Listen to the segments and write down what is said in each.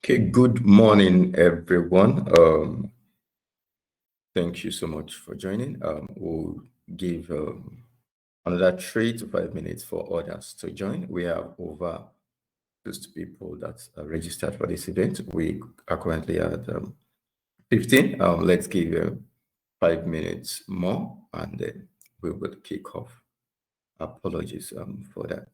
Okay, good morning, everyone. Thank you so much for joining. We'll give another 3 to 5 minutes for others to join. We have over 50 people that are registered for this event. We are currently at 15. Let's give 5 minutes more and then we will kick off. Apologies for that.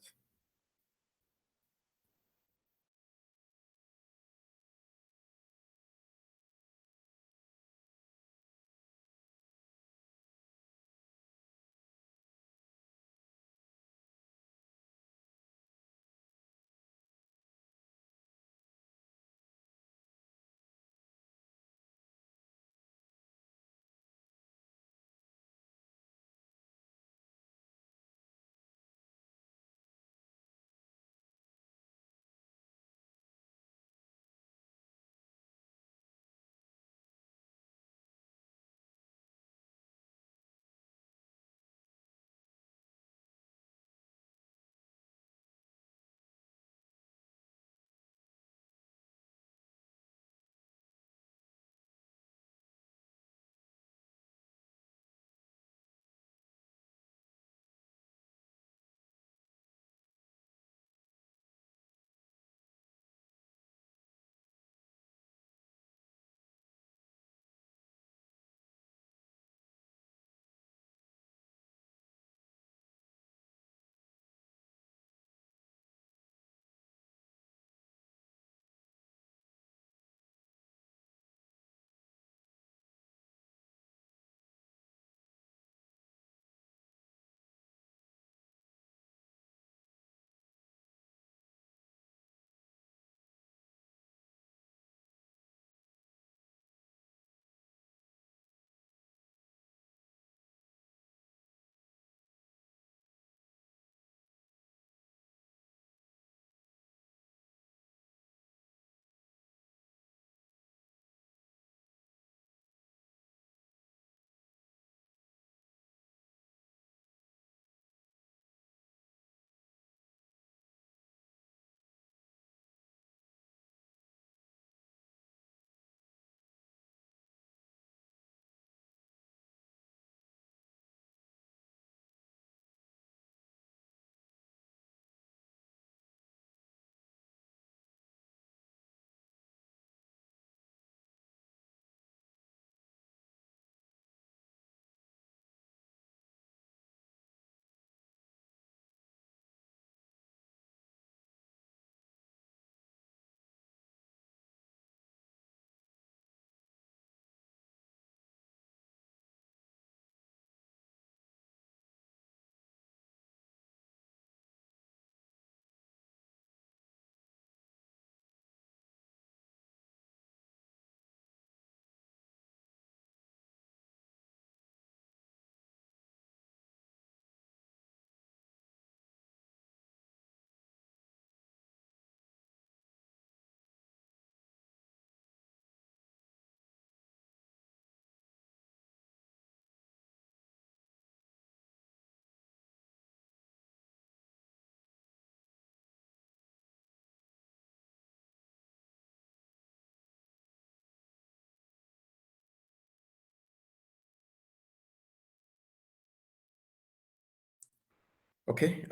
Okay,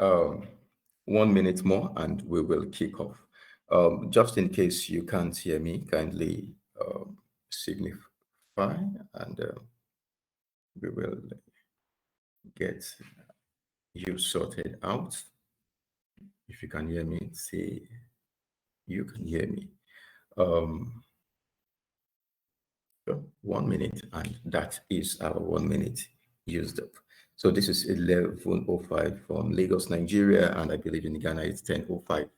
1 minute more and we will kick off. Just in case you can't hear me, kindly signify and we will get you sorted out. If you can hear me, say you can hear me. Um, so 1 minute, and that is our 1 minute used up. So this is 11:05 from Lagos, Nigeria, and I believe in Ghana it's 10:05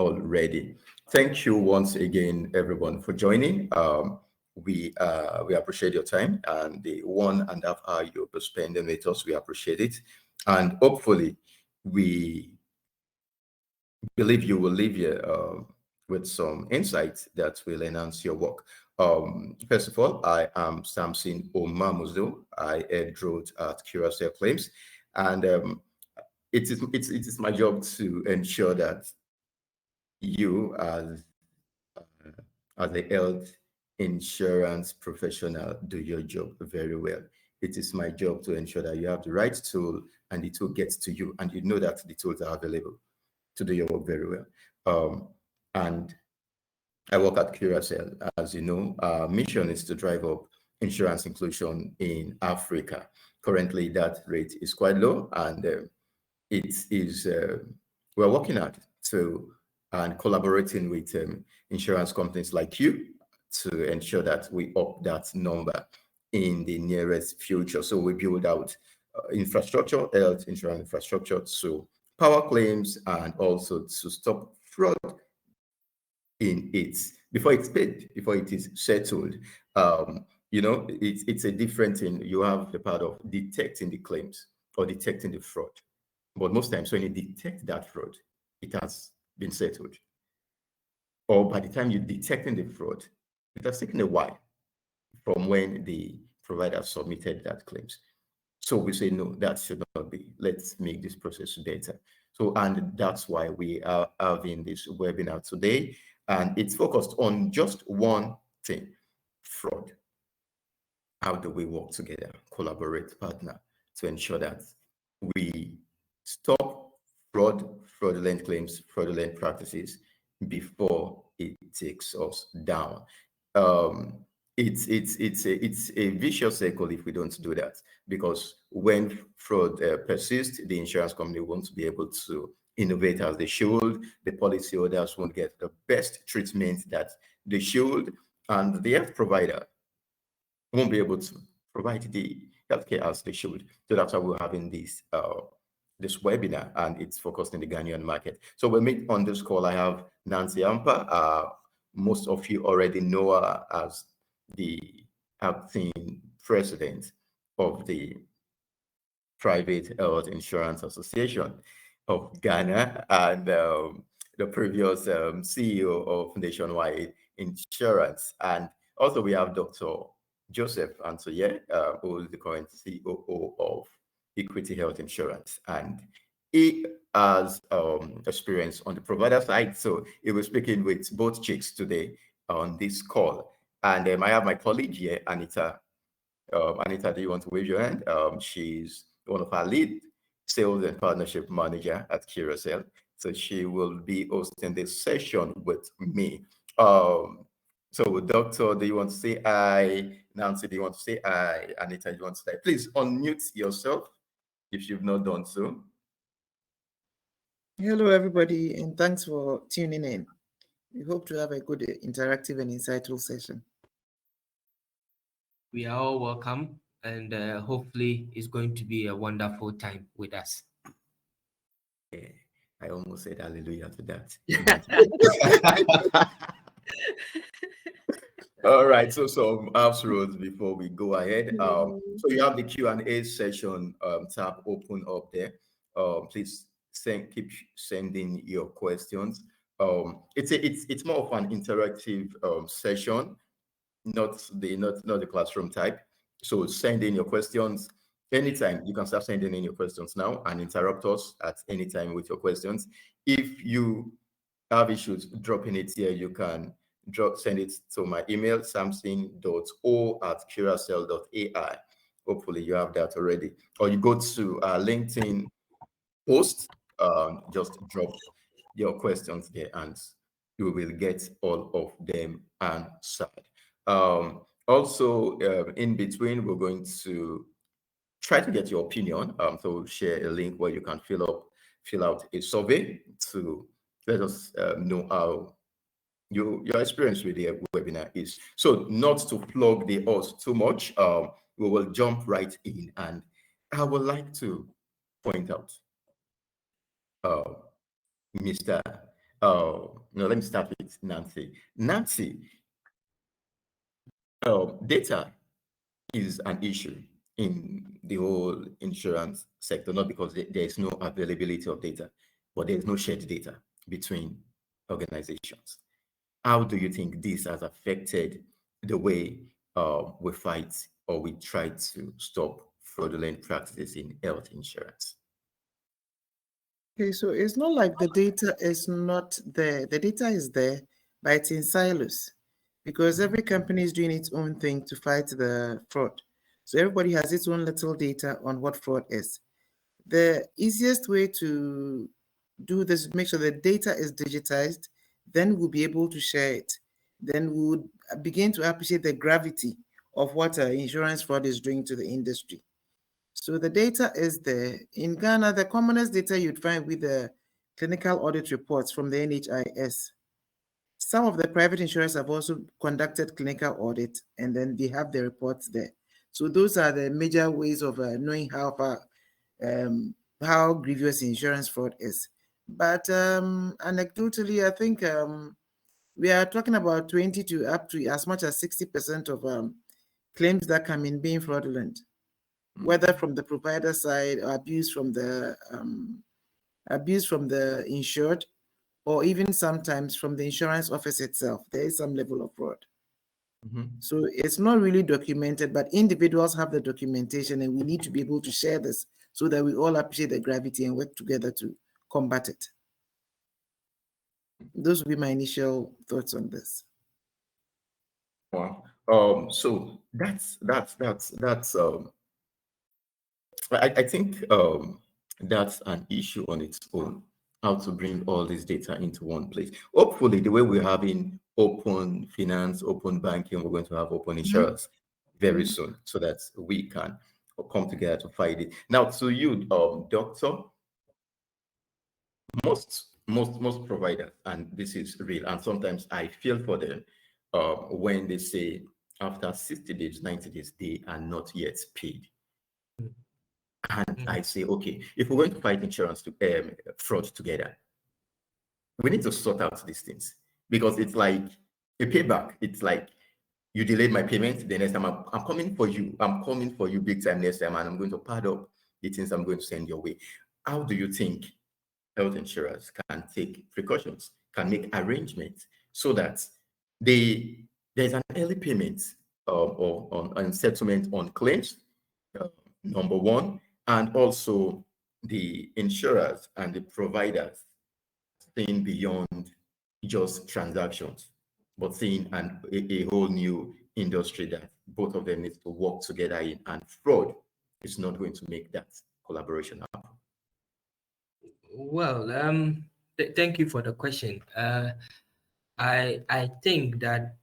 already. Thank you once again, everyone, for joining. We appreciate your time and the 1.5 hour you'll be spending with us. We appreciate it, and hopefully, we believe you will leave here with some insights that will enhance your work. First of all, I am Samson Omamuzo. I head road at Curaçao Claims, and it is my job to ensure that you as as a health insurance professional, do your job very well. It is my job to ensure that you have the right tool and the tool gets to you, and you know that the tools are available to do your work very well. And I work at Curacell. As you know, our mission is to drive up insurance inclusion in Africa. Currently, that rate is quite low, and it is we're working hard to and collaborating with insurance companies like you to ensure that we up that number in the nearest future. So we build out infrastructure, health insurance infrastructure to power claims and also to stop fraud in it before it's paid, before it is settled. It's a different thing. You have the part of detecting the claims or detecting the fraud. But most times when you detect that fraud, it has been settled. Or by the time you're detecting the fraud, it has taken a while from when the provider submitted that claims. So we say, no, that should not be. Let's make this process better. So, and that's why we are having this webinar today. And it's focused on just one thing, fraud. How do we work together, collaborate, partner to ensure that we stop fraudulent claims, fraudulent practices before it takes us down. It's a vicious cycle if we don't do that, because when fraud persists, the insurance company won't be able to innovate as they should. The policyholders won't get the best treatment that they should, and the health provider won't be able to provide the healthcare as they should. So that's why we're having this webinar, and it's focused in the Ghanaian market. So we'll meet on this call. I have Nancy Ampa. Most of you already know her as the acting president of the Private Health Insurance Association of Ghana, and the previous CEO of Nationwide Insurance. And also we have Dr. Joseph Antoye, who is the current COO of Equity Health Insurance. And he has experience on the provider side. So he was speaking with both chicks today on this call. And I have my colleague here, Anita. Anita, do you want to wave your hand? She's one of our lead sales and partnership manager at Curacell. So she will be hosting this session with me. So, Doctor, do you want to say hi? Nancy, do you want to say hi? Anita, do you want to say? Please unmute yourself if you've not done so. Hello, everybody, and thanks for tuning in. We hope to have a good, interactive, and insightful session. We are all welcome, and hopefully it's going to be a wonderful time with us. Yeah, I almost said hallelujah to that. All right, so some house rules before we go ahead. So you have the Q&A session tab open up there. Please keep sending your questions. It's more of an interactive session, not the classroom type. So send in your questions anytime. You can start sending in your questions now and interrupt us at any time with your questions. If you have issues dropping it here, you can send it to my email, samson.o@curacell.ai. Hopefully you have that already. Or you go to LinkedIn post, just drop your questions there and you will get all of them answered. Also, in between, we're going to try to get your opinion. So we'll share a link where you can fill out a survey to let us know how your experience with the webinar is. So not to plug the us too much, we will jump right in, and I would like to point out Mr. No, let me start with Nancy. Nancy, data is an issue in the whole insurance sector, not because there is no availability of data, but there is no shared data between organizations. How do you think this has affected the way we fight or we try to stop fraudulent practices in health insurance? Okay, so it's not like the data is not there. The data is there, but it's in silos. because every company is doing its own thing to fight the fraud. So everybody has its own little data on what fraud is. The easiest way to do this is make sure the data is digitized, then we'll be able to share it. Then we would begin to appreciate the gravity of what insurance fraud is doing to the industry. So the data is there. In Ghana, the commonest data you'd find with the clinical audit reports from the NHIS. Some of the private insurers have also conducted clinical audit, and then they have the reports there. So those are the major ways of knowing how grievous insurance fraud is. But anecdotally, I think we are talking about 20 to up to as much as 60% of claims that come in being fraudulent, whether from the provider side or abuse from the insured, or even sometimes from the insurance office itself. There is some level of fraud. So it's not really documented, but individuals have the documentation, and we need to be able to share this so that we all appreciate the gravity and work together to combat it. Those would be my initial thoughts on this. Wow. So that's I think that's an issue on its own, how to bring all this data into one place. Hopefully, the way we're having open finance, open banking, we're going to have open insurance very soon, so that we can come together to fight it. Now, to you, doctor, most providers, and this is real, and sometimes I feel for them when they say after 60 days, 90 days, they are not yet paid. And I say, okay, if we're going to fight insurance to fraud together, we need to sort out these things, because it's like a payback. It's like you delayed my payment, the next time I'm coming for you. I'm coming for you big time next time, and I'm going to pad up the things I'm going to send your way. How do you think health insurers can take precautions, can make arrangements so that there's an early payment on settlement on claims, number one, and also the insurers and the providers seeing beyond just transactions, but seeing a whole new industry that both of them need to work together in, and fraud is not going to make that collaboration happen. Well, thank you for the question. I think that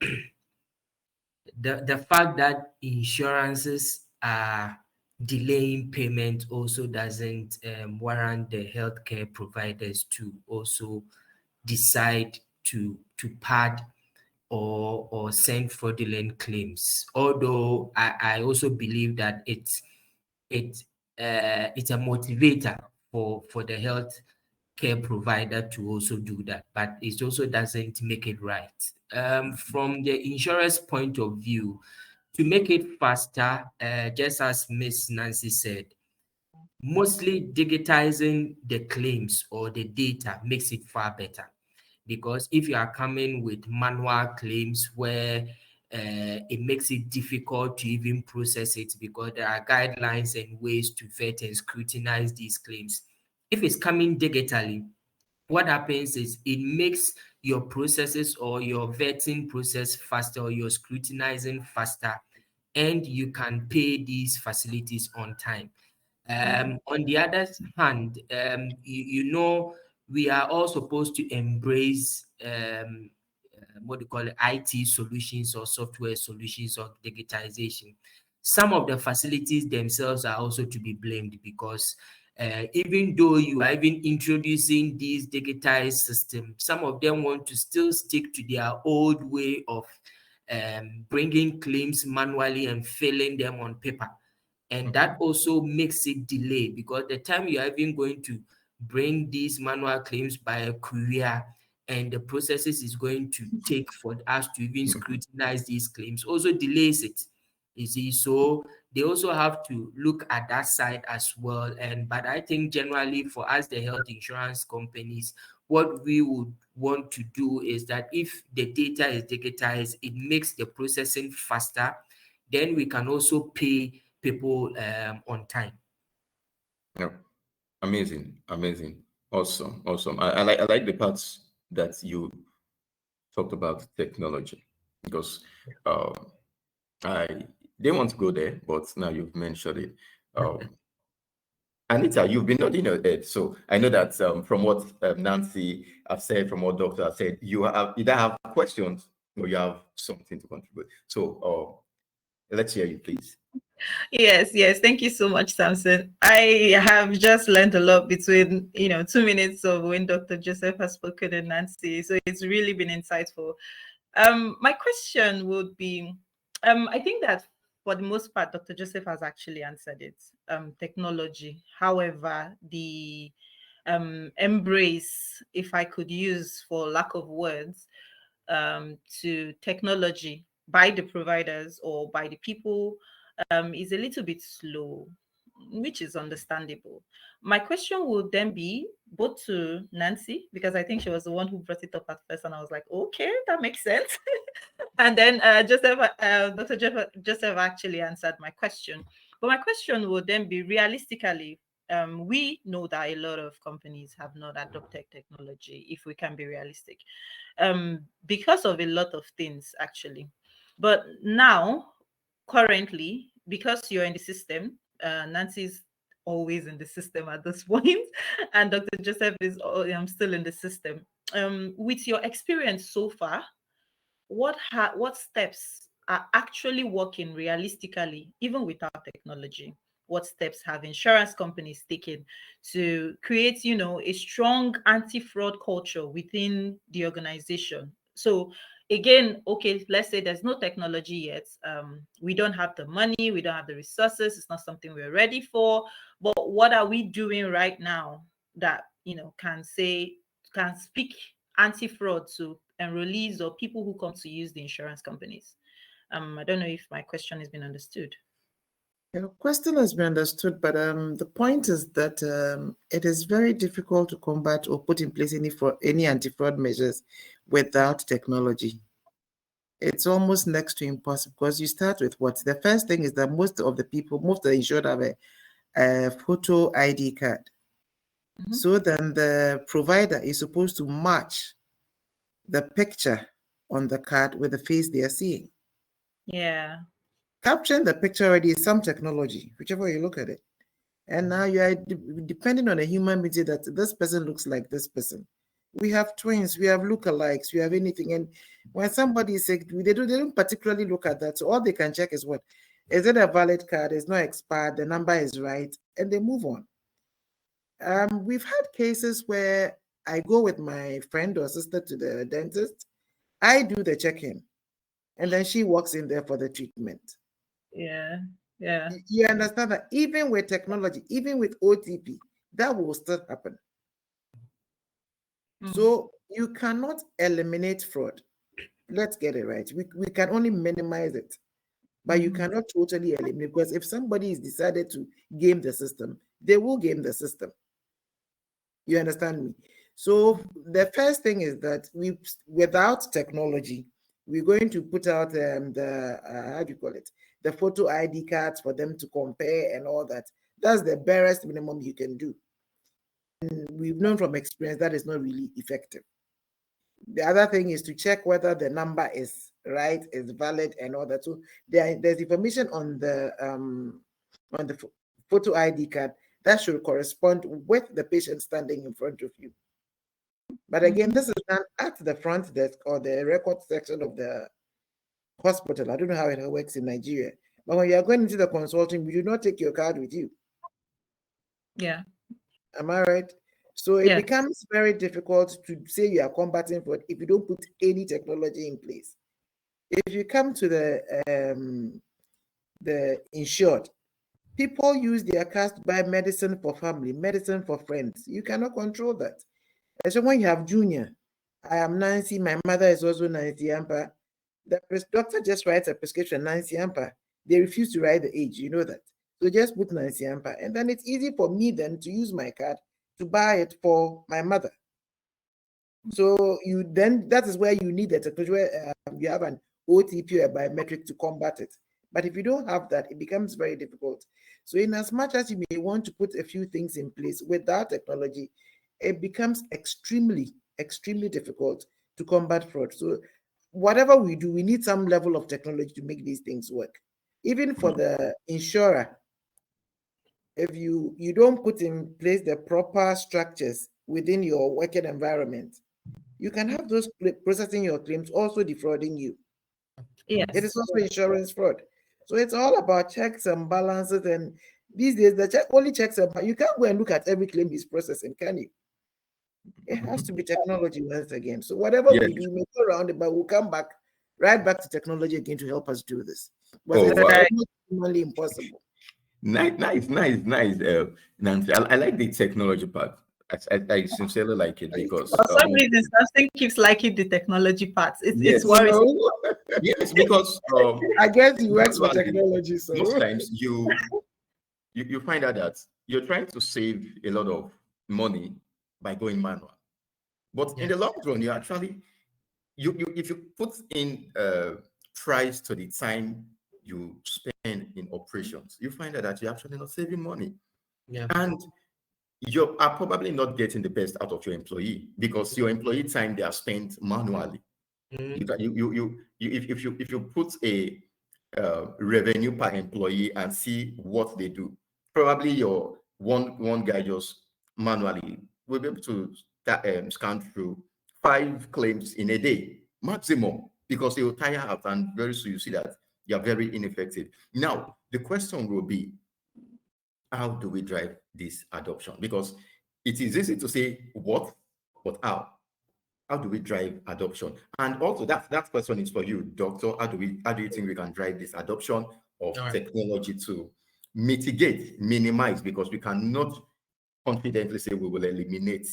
the fact that insurances are delaying payment also doesn't warrant the healthcare providers to also decide to pad or send fraudulent claims. Although I also believe that it's a motivator for the health care provider to also do that, but it also doesn't make it right. From the insurer's point of view, to make it faster, just as Miss Nancy said, mostly digitizing the claims or the data makes it far better. Because if you are coming with manual claims where it makes it difficult to even process it, because there are guidelines and ways to vet and scrutinize these claims. If it's coming digitally, what happens is it makes your processes or your vetting process faster, or your scrutinizing faster, and you can pay these facilities on time. On the other hand, we are all supposed to embrace what do you call it, IT solutions or software solutions or digitization. Some of the facilities themselves are also to be blamed, because even though you are even introducing these digitized systems, some of them want to still stick to their old way of bringing claims manually and filling them on paper. And that also makes it delay, because the time you are even going to bring these manual claims by a courier, and the processes is going to take for us to even scrutinize these claims, also delays it. You see, so they also have to look at that side as well. But I think generally for us, the health insurance companies, what we would want to do is that if the data is digitized, it makes the processing faster. Then we can also pay people on time. Yeah, amazing, awesome. I like the parts that you talked about technology. because I didn't want to go there, but now you've mentioned it. Anita, you've been nodding your head, so I know that from what Nancy have said, from what Doctor has said, you have either have questions or you have something to contribute. So let's hear you, please. Yes, yes. Thank you so much, Samson. I have just learned a lot between 2 minutes of when Dr. Joseph has spoken and Nancy. So it's really been insightful. My question would be, I think that for the most part, Dr. Joseph has actually answered it. Technology. However, the embrace, if I could use for lack of words, to technology by the providers or by the people is a little bit slow, which is understandable. My question would then be both to Nancy, because I think she was the one who brought it up at first, and I was like, okay, that makes sense. And then Dr. Joseph actually answered my question. But my question would then be, realistically, we know that a lot of companies have not adopted technology, if we can be realistic, because of a lot of things, actually. But now, currently, because you're in the system, Nancy's always in the system at this point, and Dr. Joseph is still in the system. With your experience so far, what steps are actually working realistically, even without technology? What steps have insurance companies taken to create, a strong anti-fraud culture within the organization? So again, okay, let's say there's no technology yet. We don't have the money, we don't have the resources, it's not something we're ready for. But what are we doing right now that can speak anti-fraud to enrollees or people who come to use the insurance companies? I don't know if my question has been understood. Your question has been understood, but the point is that it is very difficult to combat or put in place any anti-fraud measures without technology. It's almost next to impossible, because you start with what? The first thing is that most of the insured have a photo ID card. Mm-hmm. So then the provider is supposed to match the picture on the card with the face they are seeing. Yeah. Capturing the picture already is some technology, whichever you look at it. And now you are depending on a human being that this person looks like this person. We have twins, we have lookalikes, we have anything. And when somebody is sick, they don't particularly look at that. So all they can check is what? Is it a valid card? It's not expired, the number is right, and they move on. We've had cases where I go with my friend or sister to the dentist, I do the check-in, and then she walks in there for the treatment. Yeah. You understand that even with technology, even with OTP, that will still happen. Mm. So you cannot eliminate fraud. Let's get it right. We can only minimize it, but you cannot totally eliminate, because if somebody is decided to game the system, they will game the system. You understand me? So the first thing is that without technology, we're going to put out the photo ID cards for them to compare and all that. That's the barest minimum you can do. And we've known from experience that is not really effective. The other thing is to check whether the number is right, is valid, and all that. So there's information on the photo ID card that should correspond with the patient standing in front of you. But again, this is done at the front desk or the record section of the hospital. I don't know how it works in Nigeria. But when you are going into the consulting, you do not take your card with you. Yeah. Am I right? So it becomes very difficult to say you are combating fraud if you don't put any technology in place. If you come to the insured, people use their cards to buy medicine for family, medicine for friends. You cannot control that. And so when you have Junior, I am Nancy, my mother is also Nancy Ampa. The doctor just writes a prescription, Nancy Ampa. They refuse to write the age, you know that. So just put Nancy Ampa. And then it's easy for me then to use my card to buy it for my mother. So that is where you need the technology, where you have an OTP or a biometric to combat it. But if you don't have that, it becomes very difficult. So in as much as you may want to put a few things in place without technology, it becomes extremely, extremely difficult to combat fraud. So whatever we do, we need some level of technology to make these things work. Even for the insurer, if you don't put in place the proper structures within your working environment, you can have those processing your claims also defrauding you. Yes. It is also insurance fraud. So it's all about checks and balances. And these days, the only checks and you can't go and look at every claim he's processing, can you? It has to be technology once again. So whatever we do, we may go around it, but we'll come back right back to technology again to help us do this. But it's almost humanly impossible. Nice, Nancy. I like the technology part. I sincerely like it because for some reason something keeps liking the technology part. It's worrisome. Yes, because I guess he works for technology. So most times you find out that you're trying to save a lot of money by going manual, but in the long run, you actually if you put in price to the time you spend in operations, you find out that you're actually not saving money. And you are probably not getting the best out of your employee because your employee time they are spent manually. If you put a revenue per employee and see what they do, probably your one guy just manually will be able to scan through 5 claims in a day maximum because they will tire out, and very soon you see that you are very ineffective. Now the question will be, how do we drive this adoption? Because it is easy to say what, but how? How do we drive adoption? And also that question is for you, Doctor. How do you think we can drive this adoption of technology to minimize, because we cannot confidently say we will eliminate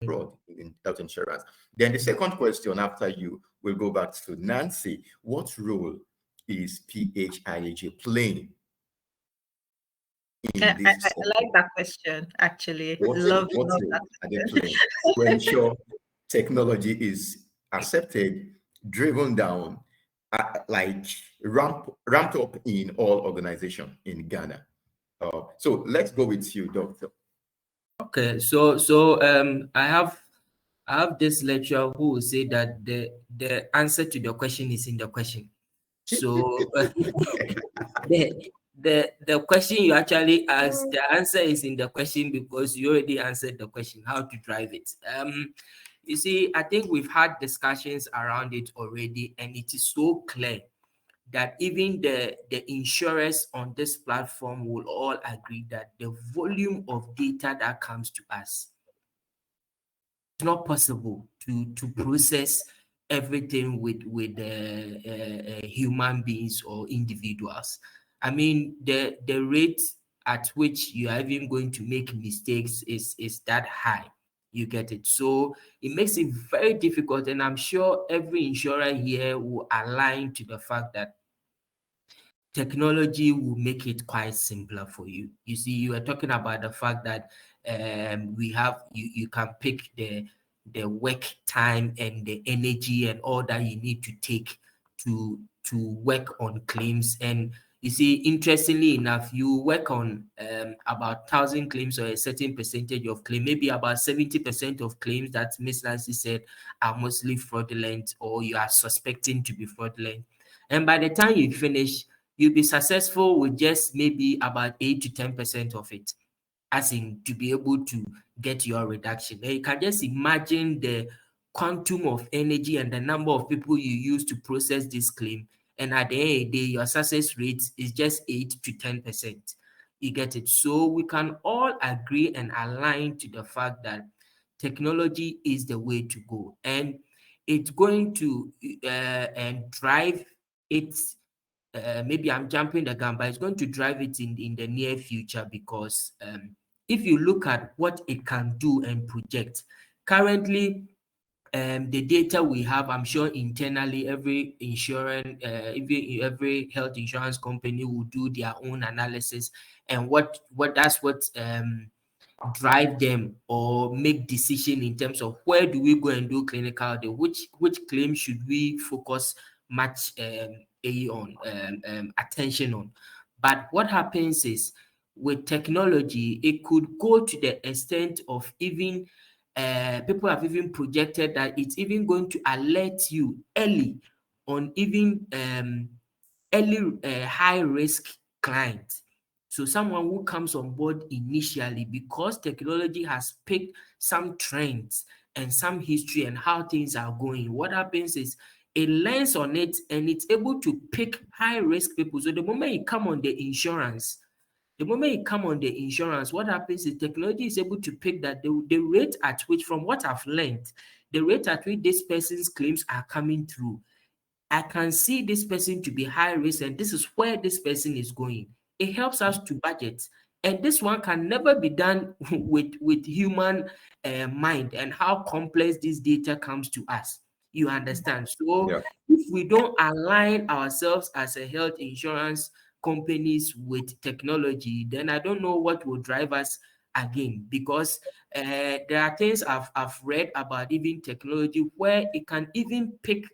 fraud in health insurance. Then the second question after you will go back to Nancy. What role is PHIAG playing in I this? I like that question, actually. What Love role that are they playing to ensure technology is accepted, driven down, like ramped up in all organizations in Ghana? So let's go with you, Doctor. Okay, so I have this lecturer who will say that the answer to the question is in the question. So the question you actually asked, the answer is in the question because you already answered the question, how to drive it. You see, I think we've had discussions around it already, and it is so clear that even the insurers on this platform will all agree that the volume of data that comes to us, it's not possible to process everything with human beings or individuals. I mean, the rate at which you are even going to make mistakes is that high. You get it? So it makes it very difficult, and I'm sure every insurer here will align to the fact that technology will make it quite simpler for you. You see, you are talking about the fact that we have you can pick the work time and the energy and all that you need to take to work on claims. And you see, interestingly enough, you work on about 1,000 claims or a certain percentage of claim, maybe about 70% of claims that Miss Nancy said are mostly fraudulent or you are suspecting to be fraudulent. And by the time you finish, you'll be successful with just maybe about 8 to 10% of it, as in to be able to get your reduction. And you can just imagine the quantum of energy and the number of people you use to process this claim. And at the end of the day, your success rate is just 8 to 10%. You get it? So we can all agree and align to the fact that technology is the way to go. And it's going to drive it. Maybe I'm jumping the gun, but it's going to drive it in the near future because if you look at what it can do and project, currently the data we have, I'm sure internally every insurance, every health insurance company will do their own analysis, and what drive them or make decision in terms of where do we go and do clinical, which claim should we focus much attention on. But what happens is with technology, it could go to the extent of even people have even projected that it's even going to alert you early on even early high risk clients. So someone who comes on board initially, because technology has picked some trends and some history and how things are going, what happens is it learns on it and it's able to pick high risk people. So the moment you come on the insurance, what happens is technology is able to pick that the rate at which, from what I've learned, the rate at which this person's claims are coming through, I can see this person to be high risk and this is where this person is going. It helps us to budget. And this one can never be done with human mind and how complex this data comes to us. You understand? So Yeah. if we don't align ourselves as a health insurance companies with technology, then I don't know what will drive us again, because there are things I've read about even technology where it can even pick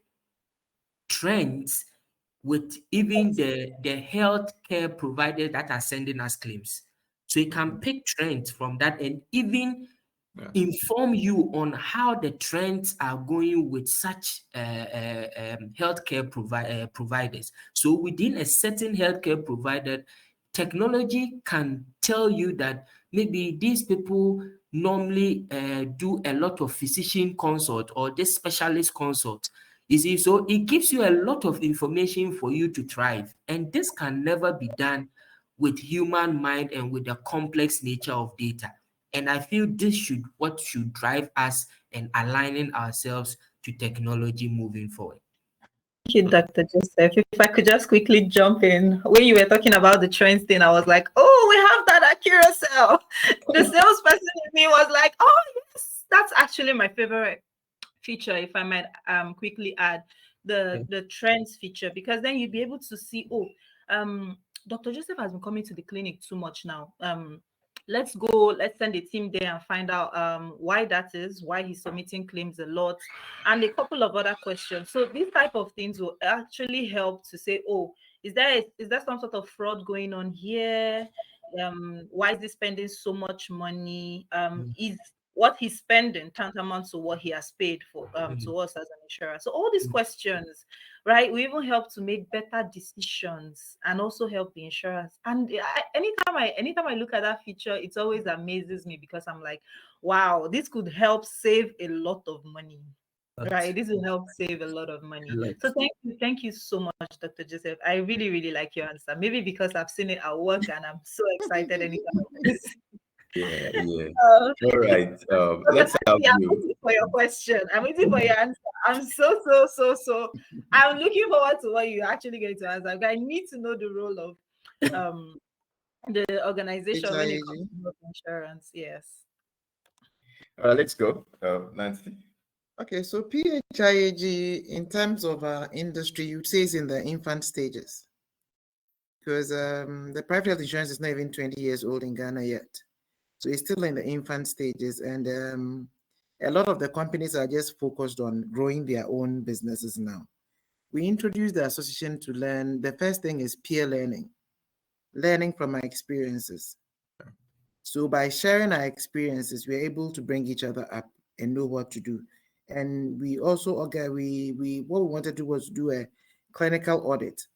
trends with even the healthcare providers that are sending us claims. So you can pick trends from that and even Yeah. inform you on how the trends are going with such healthcare providers. So within a certain healthcare provider, technology can tell you that maybe these people normally do a lot of physician consult or this specialist consult. You see, so it gives you a lot of information for you to thrive. And this can never be done with human mind and with the complex nature of data. And I feel this should drive us in aligning ourselves to technology moving forward. Thank you, Dr. Joseph. If I could just quickly jump in. When you were talking about the trends thing, I was like, oh, we have that at Curacao. The salesperson in me was like, oh, yes, that's actually my favorite feature, if I might quickly add, the trends feature, because then you'd be able to see, oh, Dr. Joseph has been coming to the clinic too much now. Let's send a team there and find out why that is, why he's submitting claims a lot, and a couple of other questions. So these type of things will actually help to say, oh, is there some sort of fraud going on here? Why is he spending so much money? Is what he's spending tantamount to what he has paid for to us as an insurer? So all these questions, right, will even help to make better decisions and also help the insurance. And anytime I look at that feature, it always amazes me, because I'm like, wow, this could help save a lot of money. Right, this will help save a lot of money. So thank you so much, Dr. Joseph. I really, really like your answer. Maybe because I've seen it at work and I'm so excited anytime. Yeah. All right. Let's have I'm you. waiting for your question. I'm waiting for your answer. I'm so. I'm looking forward to what you're actually going to answer. I need to know the role of the organization when it comes to health insurance. Yes. Let's go, Nancy. Okay, so PHIAG, in terms of our industry, you'd say is in the infant stages, because the private health insurance is not even 20 years old in Ghana yet. So it's still in the infant stages, and a lot of the companies are just focused on growing their own businesses now. We introduced the association to learn. The first thing is peer learning from our experiences. So by sharing our experiences, we're able to bring each other up and know what to do. And we also, what we wanted to do was do a clinical audit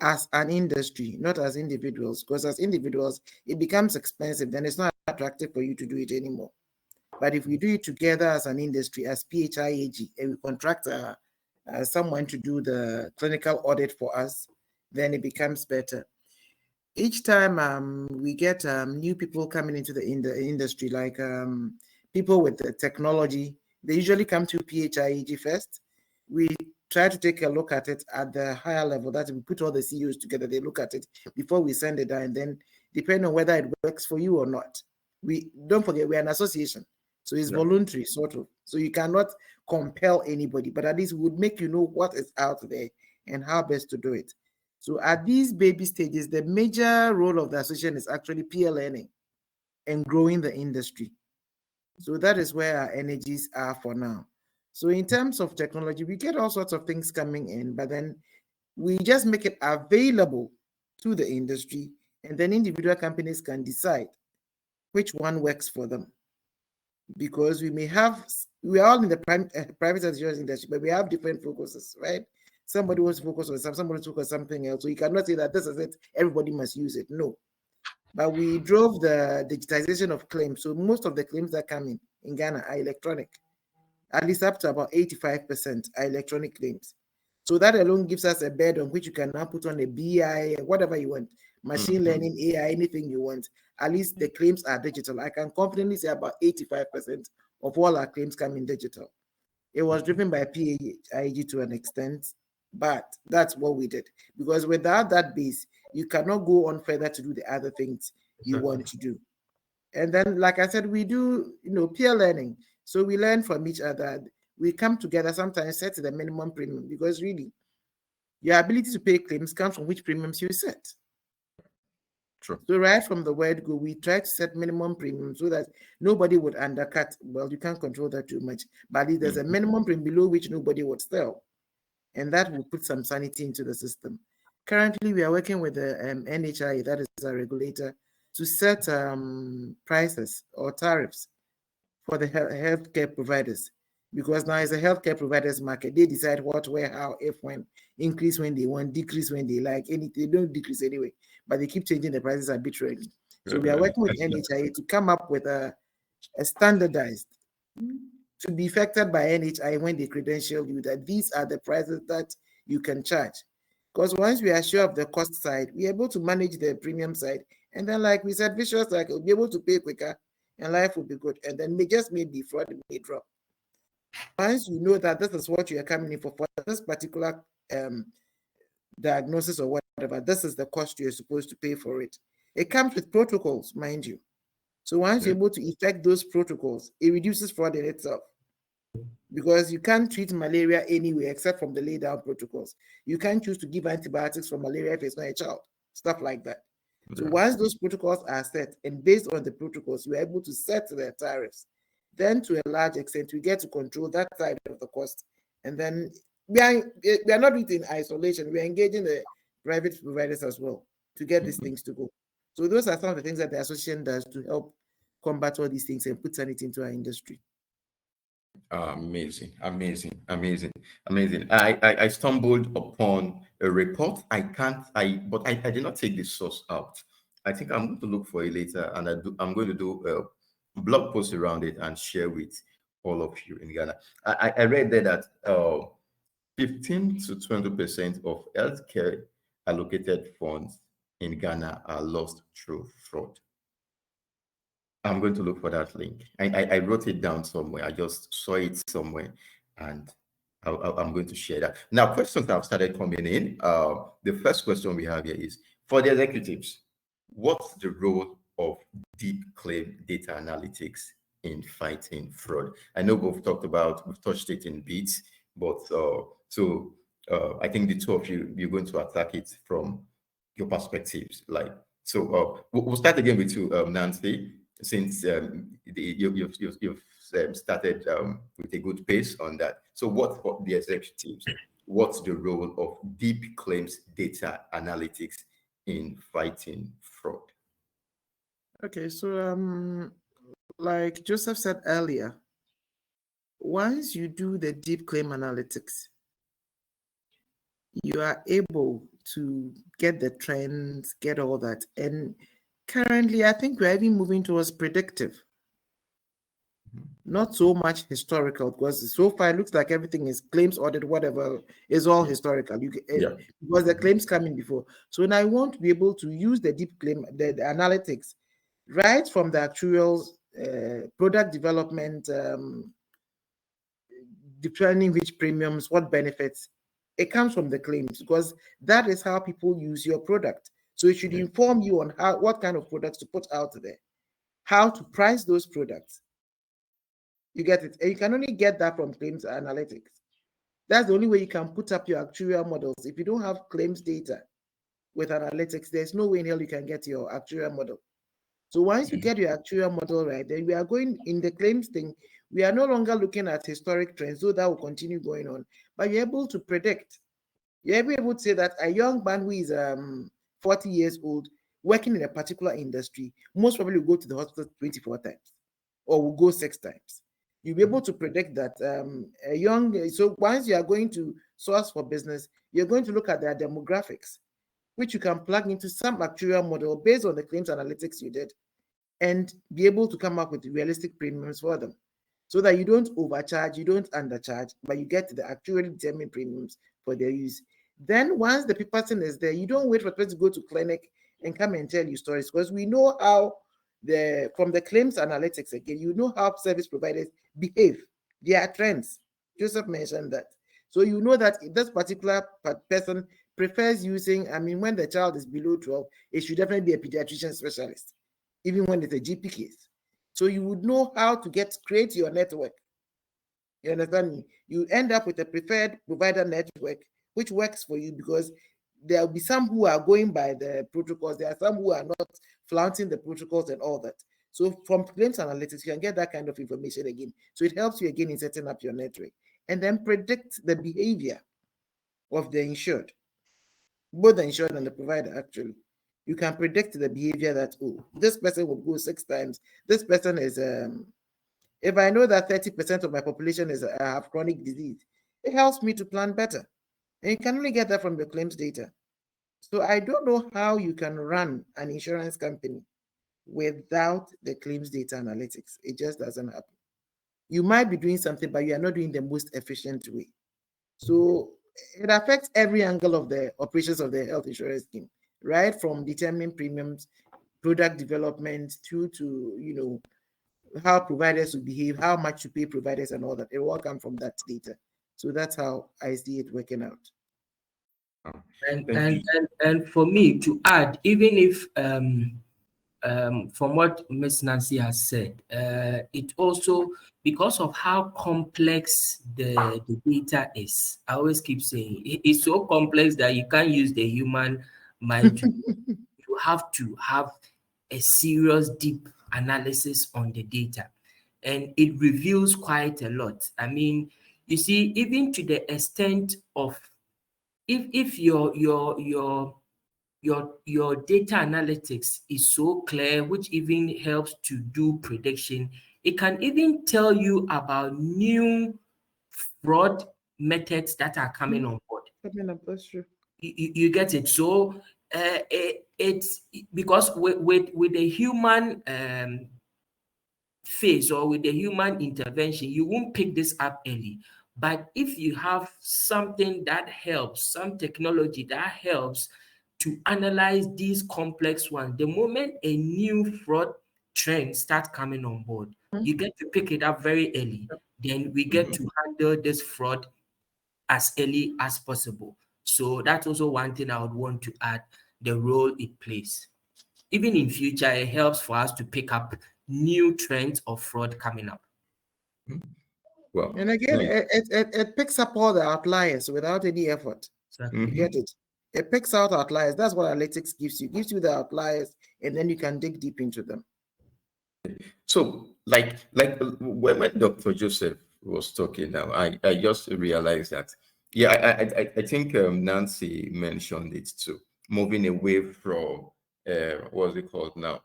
as an industry, not as individuals, because as individuals, it becomes expensive, then it's not attractive for you to do it anymore. But if we do it together as an industry, as PHIAG, and we contract someone to do the clinical audit for us, then it becomes better. Each time we get new people coming into the industry, like people with the technology, they usually come to PHIAG first. We try to take a look at it at the higher level, that we put all the CEOs together, they look at it before we send it down, and then depending on whether it works for you or not. We don't forget, we're an association, so it's voluntary, sort of. So you cannot compel anybody, but at least we would make you know what is out there and how best to do it. So at these baby stages, the major role of the association is actually peer learning and growing the industry. So that is where our energies are for now. So in terms of technology, we get all sorts of things coming in, but then we just make it available to the industry, and then individual companies can decide which one works for them. because we are all in the private insurance industry, but we have different focuses, right? Somebody wants to focus on something, somebody wants to focus on something else. So you cannot say that this is it, everybody must use it. No. But we drove the digitization of claims. So most of the claims that come in Ghana are electronic. At least up to about 85% are electronic claims. So that alone gives us a bed on which you can now put on a BI, whatever you want, machine learning, AI, anything you want. At least the claims are digital. I can confidently say about 85% of all our claims come in digital. It was driven by PAIG to an extent, but that's what we did. Because without that base, you cannot go on further to do the other things you want to do. And then, like I said, we do, peer learning. So we learn from each other. We come together, sometimes set the minimum premium, because really, your ability to pay claims comes from which premiums you set. True. So right from the word go, we try to set minimum premium so that nobody would undercut. Well, you can't control that too much, but there's a minimum premium below which nobody would sell. And that will put some sanity into the system. Currently, we are working with the NHI, that is our regulator, to set prices or tariffs for the healthcare providers, because now it's a healthcare providers market. They decide what, where, how, if, when, increase when they want, decrease when they like. They don't decrease anyway, but they keep changing the prices arbitrarily. So we are working with NHI to come up with a standardized to be affected by NHI when they credential you that these are the prices that you can charge. Because once we are sure of the cost side, we're able to manage the premium side. And then, like we said, vicious cycle, we'll be able to pay quicker and life will be good. And then maybe fraud may drop. Once you know that this is what you are coming in for this particular diagnosis or whatever, this is the cost you're supposed to pay for it. It comes with protocols, mind you. So once you're able to effect those protocols, it reduces fraud in itself. Because you can't treat malaria anyway except from the laid down protocols. You can't choose to give antibiotics for malaria if it's not a child, stuff like that. So once those protocols are set, and based on the protocols, you're able to set the tariffs, then to a large extent, we get to control that side of the cost. And then we are not doing it in isolation. We are engaging the private providers as well to get these things to go. So those are some of the things that the association does to help combat all these things and put sanity into our industry. Amazing. I stumbled upon a report. But I did not take the source out. I think I'm going to look for it later, and I'm going to do a blog post around it and share with all of you in Ghana. I read there that 15 to 20% of healthcare allocated funds in Ghana are lost through fraud. I'm going to look for that link. I wrote it down somewhere. I just saw it somewhere, and I'm going to share that. Now, questions have started coming in. The first question we have here is, for the executives, what's the role of deep claim data analytics in fighting fraud? I know we've touched it in bits, but I think the two of you're going to attack it from your perspectives. We'll start again with you, Nancy, since you've started with a good pace on that. So what for the executives, what's the role of deep claims data analytics in fighting fraud? Okay, so like Joseph said earlier, once you do the deep claim analytics, you are able to get the trends, get all that. And currently, I think we're even moving towards predictive. Not so much historical, because so far it looks like everything is claims audit, whatever, is all historical. Because the claims coming before. So now I want to be able to use the deep claim, the analytics, right from the actuarial product development, determining which premiums, what benefits. It comes from the claims, because that is how people use your product. So it should inform you on what kind of products to put out there, how to price those products. You get it? And you can only get that from claims analytics. That's the only way you can put up your actuarial models. If you don't have claims data with analytics, there's no way in hell you can get your actuarial model. So once you get your actuarial model right, then we are going in the claims thing. We are no longer looking at historic trends, so that will continue going on. But you're able to predict. You're able to say that a young man who is 40 years old, working in a particular industry, most probably will go to the hospital 24 times or will go 6 times. You'll be able to predict that so once you are going to source for business, you're going to look at their demographics, which you can plug into some actuarial model based on the claims analytics you did, and be able to come up with realistic premiums for them, so that you don't overcharge, you don't undercharge, but you get the actually determined premiums for their use. Then once the person is there, you don't wait for the person to go to clinic and come and tell you stories, because we know how from the claims analytics, again, you know how service providers behave. There are trends. Joseph mentioned that. So you know that if this particular person prefers using, when the child is below 12, it should definitely be a pediatrician specialist, even when it's a GP case. So you would know how to create your network. You understand me? You end up with a preferred provider network, which works for you, because there will be some who are going by the protocols. There are some who are not flaunting the protocols and all that. So from claims analytics, you can get that kind of information again. So it helps you again in setting up your network, and then predict the behavior of the insured, both the insured and the provider. Actually, you can predict the behavior that, oh, this person will go 6 times. This person is, if I know that 30% of my population have chronic disease, it helps me to plan better. And you can only get that from the claims data. So I don't know how you can run an insurance company without the claims data analytics. It just doesn't happen. You might be doing something, but you are not doing the most efficient way. So it affects every angle of the operations of the health insurance scheme, right? From determining premiums, product development, through to, how providers will behave, how much to pay providers, and all that. It will all come from that data. So that's how I see it working out. And for me to add, even if from what Ms. Nancy has said, it also, because of how complex the data is, I always keep saying it's so complex that you can't use the human mind to. You have to have a serious deep analysis on the data, and it reveals quite a lot. You see, even to the extent of, if your data analytics is so clear, which even helps to do prediction, it can even tell you about new fraud methods that are coming on board. That's true. You get it? So it's because with the human phase, or with the human intervention, you won't pick this up early. But if you have something that helps, some technology that helps to analyze these complex ones, the moment a new fraud trend starts coming on board, you get to pick it up very early. Then we get to handle this fraud as early as possible. So that's also one thing I would want to add, the role it plays. Even in future, it helps for us to pick up new trends of fraud coming up. Well, and again, it picks up all the outliers without any effort. Exactly. You get it? It picks out outliers. That's what analytics gives you. It gives you the outliers, and then you can dig deep into them. So, like when Dr. Joseph was talking now, I just realized that, I think Nancy mentioned it too. Moving away from what's it called now?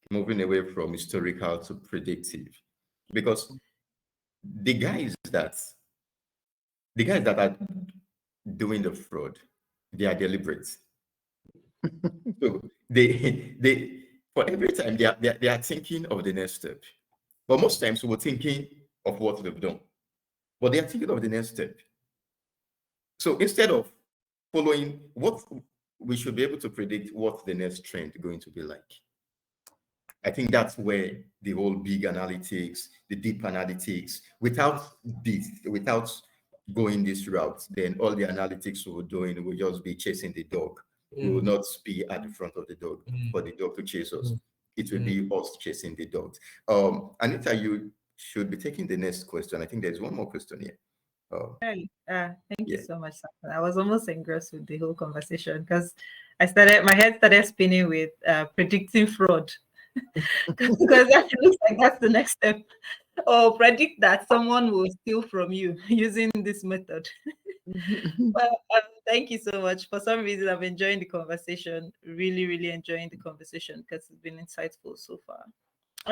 Moving away from historical to predictive, because the guys that are doing the fraud, they are deliberate. So they for every time they are thinking of the next step. But most times we're thinking of what they've done, but they are thinking of the next step. So instead of following what, we should be able to predict what the next trend is going to be like. I think that's where the whole big analytics, the deep analytics, without going this route, then all the analytics we're doing will just be chasing the dog. We will not be at the front of the dog for the dog to chase us. It will be us chasing the dogs. Anita, you should be taking the next question. I think there's one more question here. Thank you so much, Samuel. I was almost engrossed with the whole conversation, because my head started spinning with predicting fraud. Because that looks like that's the next step. Or predict that someone will steal from you using this method. Well, thank you so much. For some reason, I've enjoyed the conversation. Really, really enjoying the conversation, because it's been insightful so far.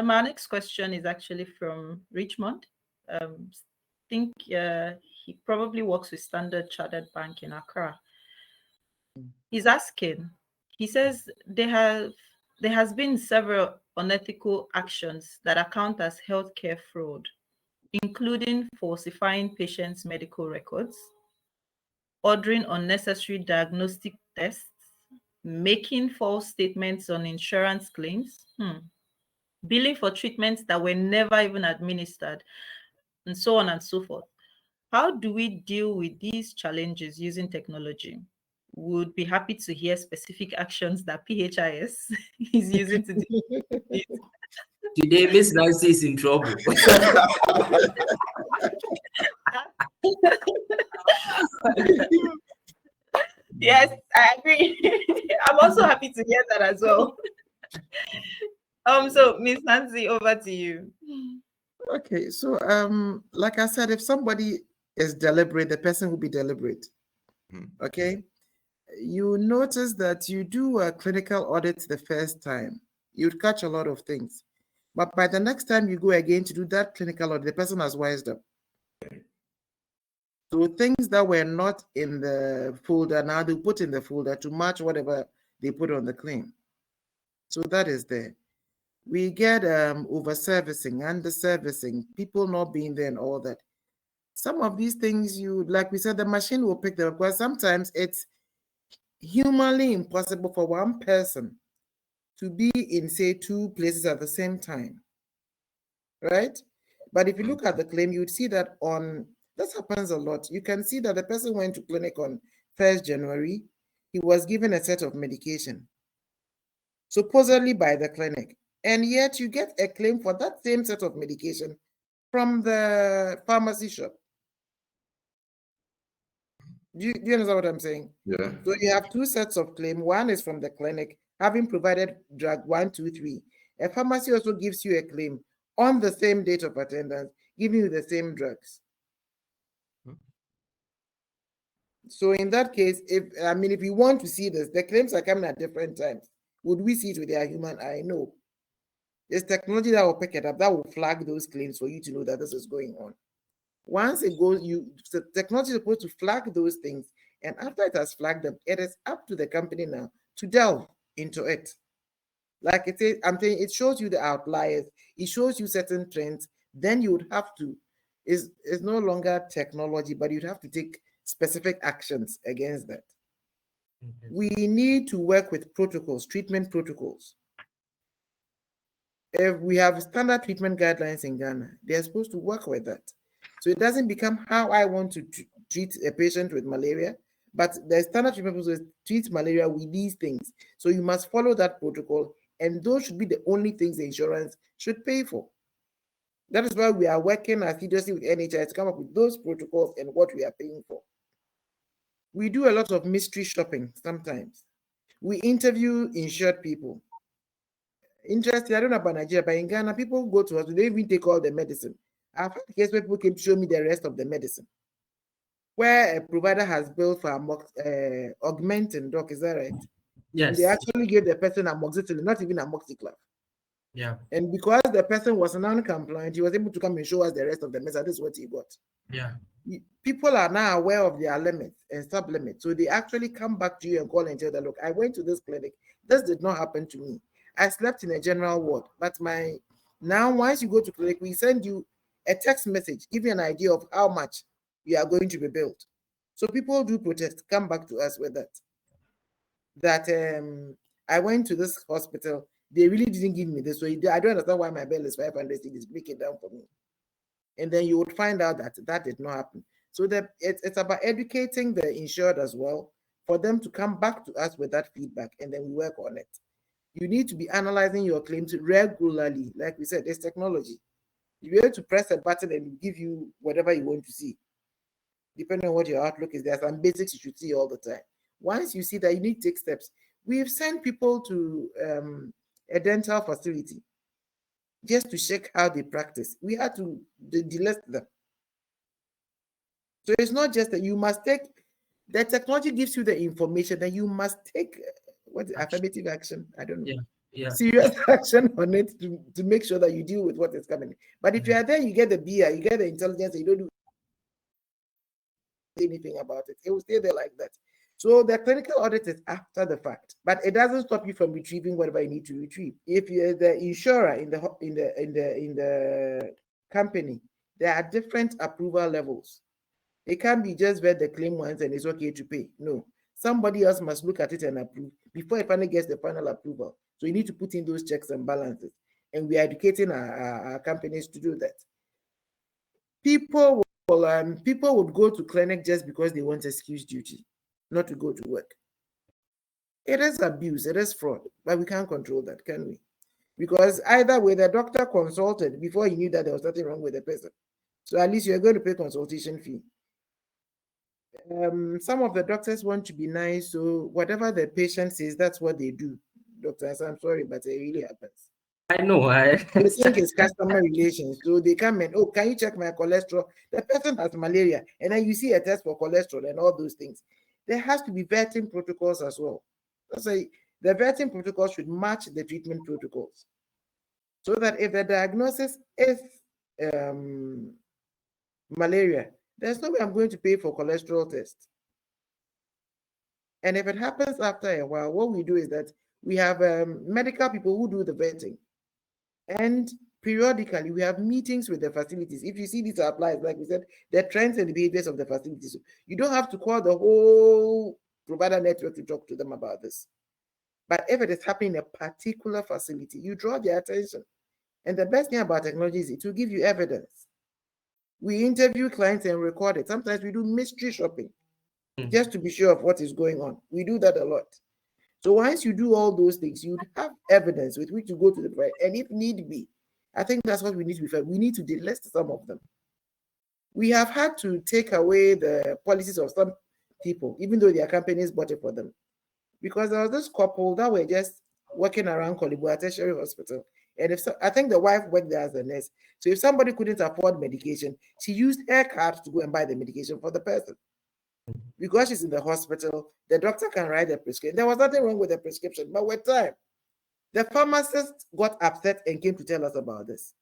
My next question is actually from Richmond. Think he probably works with Standard Chartered Bank in Accra. He's asking, he says there has been several unethical actions that account as healthcare fraud, including falsifying patients' medical records, ordering unnecessary diagnostic tests, making false statements on insurance claims, billing for treatments that were never even administered, and so on and so forth. How do we deal with these challenges using technology? Would be happy to hear specific actions that PHIS is using to deal with it. Today, Miss Nancy is in trouble. Yes, I agree. I'm also happy to hear that as well. So Miss Nancy, over to you. Okay, so like I said, if somebody is deliberate, the person will be deliberate. Okay, you notice that you do a clinical audit the first time, you'd catch a lot of things, but by the next time you go again to do that clinical audit, the person has wised up. So things that were not in the folder, now they put in the folder to match whatever they put on the claim. So that is there. We get over-servicing, under-servicing, people not being there and all that. Some of these things, like we said, the machine will pick them up, because sometimes it's humanly impossible for one person to be in, say, two places at the same time, right? But if you look at the claim, you would see that this happens a lot. You can see that the person went to clinic on 1st January. He was given a set of medication, supposedly by the clinic. And yet you get a claim for that same set of medication from the pharmacy shop. Do you understand what I'm saying? Yeah. So you have two sets of claim. One is from the clinic, having provided drug 1, 2, 3. A pharmacy also gives you a claim on the same date of attendance, giving you the same drugs. So in that case, if you want to see this, the claims are coming at different times. Would we see it with our human eye? No. There's technology that will pick it up, that will flag those claims for you to know that this is going on. Once it goes, the technology is supposed to flag those things, and after it has flagged them, it is up to the company now to delve into it. Like it is, I'm saying, it shows you the outliers, it shows you certain trends. Then you would have to, it's no longer technology, but you'd have to take specific actions against that. We need to work with protocols, treatment protocols. If we have standard treatment guidelines in Ghana, they're supposed to work with that. So it doesn't become how I want to treat a patient with malaria, but the standard treatment process treats malaria with these things. So you must follow that protocol, and those should be the only things the insurance should pay for. That is why we are working assiduously with NHS to come up with those protocols and what we are paying for. We do a lot of mystery shopping sometimes. We interview insured people. Interesting, I don't know about Nigeria, but in Ghana, people go to us, they even take all the medicine. I've had a case where people came to show me the rest of the medicine, where a provider has billed for augmentin, doc, is that right? Yes. And they actually gave the person amoxicillin, not even amoxiclav. Yeah. And because the person was non-compliant, he was able to come and show us the rest of the medicine. This is what he got. Yeah. People are now aware of their limits and sub-limits. So they actually come back to you and call and tell them, look, I went to this clinic. This did not happen to me. I slept in a general ward. But now once you go to clinic, we send you a text message, give you an idea of how much you are going to be billed. So people do protest, come back to us with that. That I went to this hospital, they really didn't give me this. So I don't understand why my bill is 500 cedis, break it down for me. And then you would find out that that did not happen. So it's about educating the insured as well, for them to come back to us with that feedback, and then we work on it. You need to be analyzing your claims regularly. Like we said, there's technology. You're able to press a button and give you whatever you want to see. Depending on what your outlook is, there are some basics you should see all the time. Once you see that, you need to take steps. We've sent people to a dental facility just to check how they practice. We had to delist them. So it's not just that you must take, the technology gives you the information that you must take, affirmative action? I don't know. serious action on it to make sure that you deal with what is coming. But if you are there, you get the BI, you get the intelligence, and you don't do anything about it, it will stay there like that. So the clinical audit is after the fact, but it doesn't stop you from retrieving whatever you need to retrieve. If you're the insurer in the company, there are different approval levels. It can't be just vet the claim once and it's okay to pay. No, somebody else must look at it and approve before it finally gets the final approval. So you need to put in those checks and balances, and we are educating our companies to do that. People would go to clinic just because they want excuse duty, not to go to work. It is abuse, it is fraud, but we can't control that, can we? Because either way, the doctor consulted before he knew that there was nothing wrong with the person. So at least you're going to pay consultation fee. Some of the doctors want to be nice, so whatever the patient says, that's what they do. Doctors, I'm sorry, but it really happens. I know. They think it's customer relations. So they come and, oh, can you check my cholesterol? The person has malaria, and then you see a test for cholesterol and all those things. There has to be vetting protocols as well. So the vetting protocols should match the treatment protocols. So that if the diagnosis is malaria, there's no way I'm going to pay for cholesterol test. And if it happens after a while, what we do is that we have medical people who do the vetting. And periodically, we have meetings with the facilities. If you see these applies, like we said, the trends and the behaviors of the facilities. You don't have to call the whole provider network to talk to them about this. But if it is happening in a particular facility, you draw their attention. And the best thing about technology is it will give you evidence. We interview clients and record it. Sometimes we do mystery shopping just to be sure of what is going on. We do that a lot. So once you do all those things, you have evidence with which to go to the provider. And if need be, I think that's what we need to be fair. We need to delist some of them. We have had to take away the policies of some people, even though their companies bought it for them. Because there was this couple that were just working around Kolibu Tertiary Hospital. And I think the wife worked there as a nurse. So if somebody couldn't afford medication, she used her card to go and buy the medication for the person. Because she's in the hospital, the doctor can write a prescription. There was nothing wrong with the prescription, but with time, the pharmacist got upset and came to tell us about this.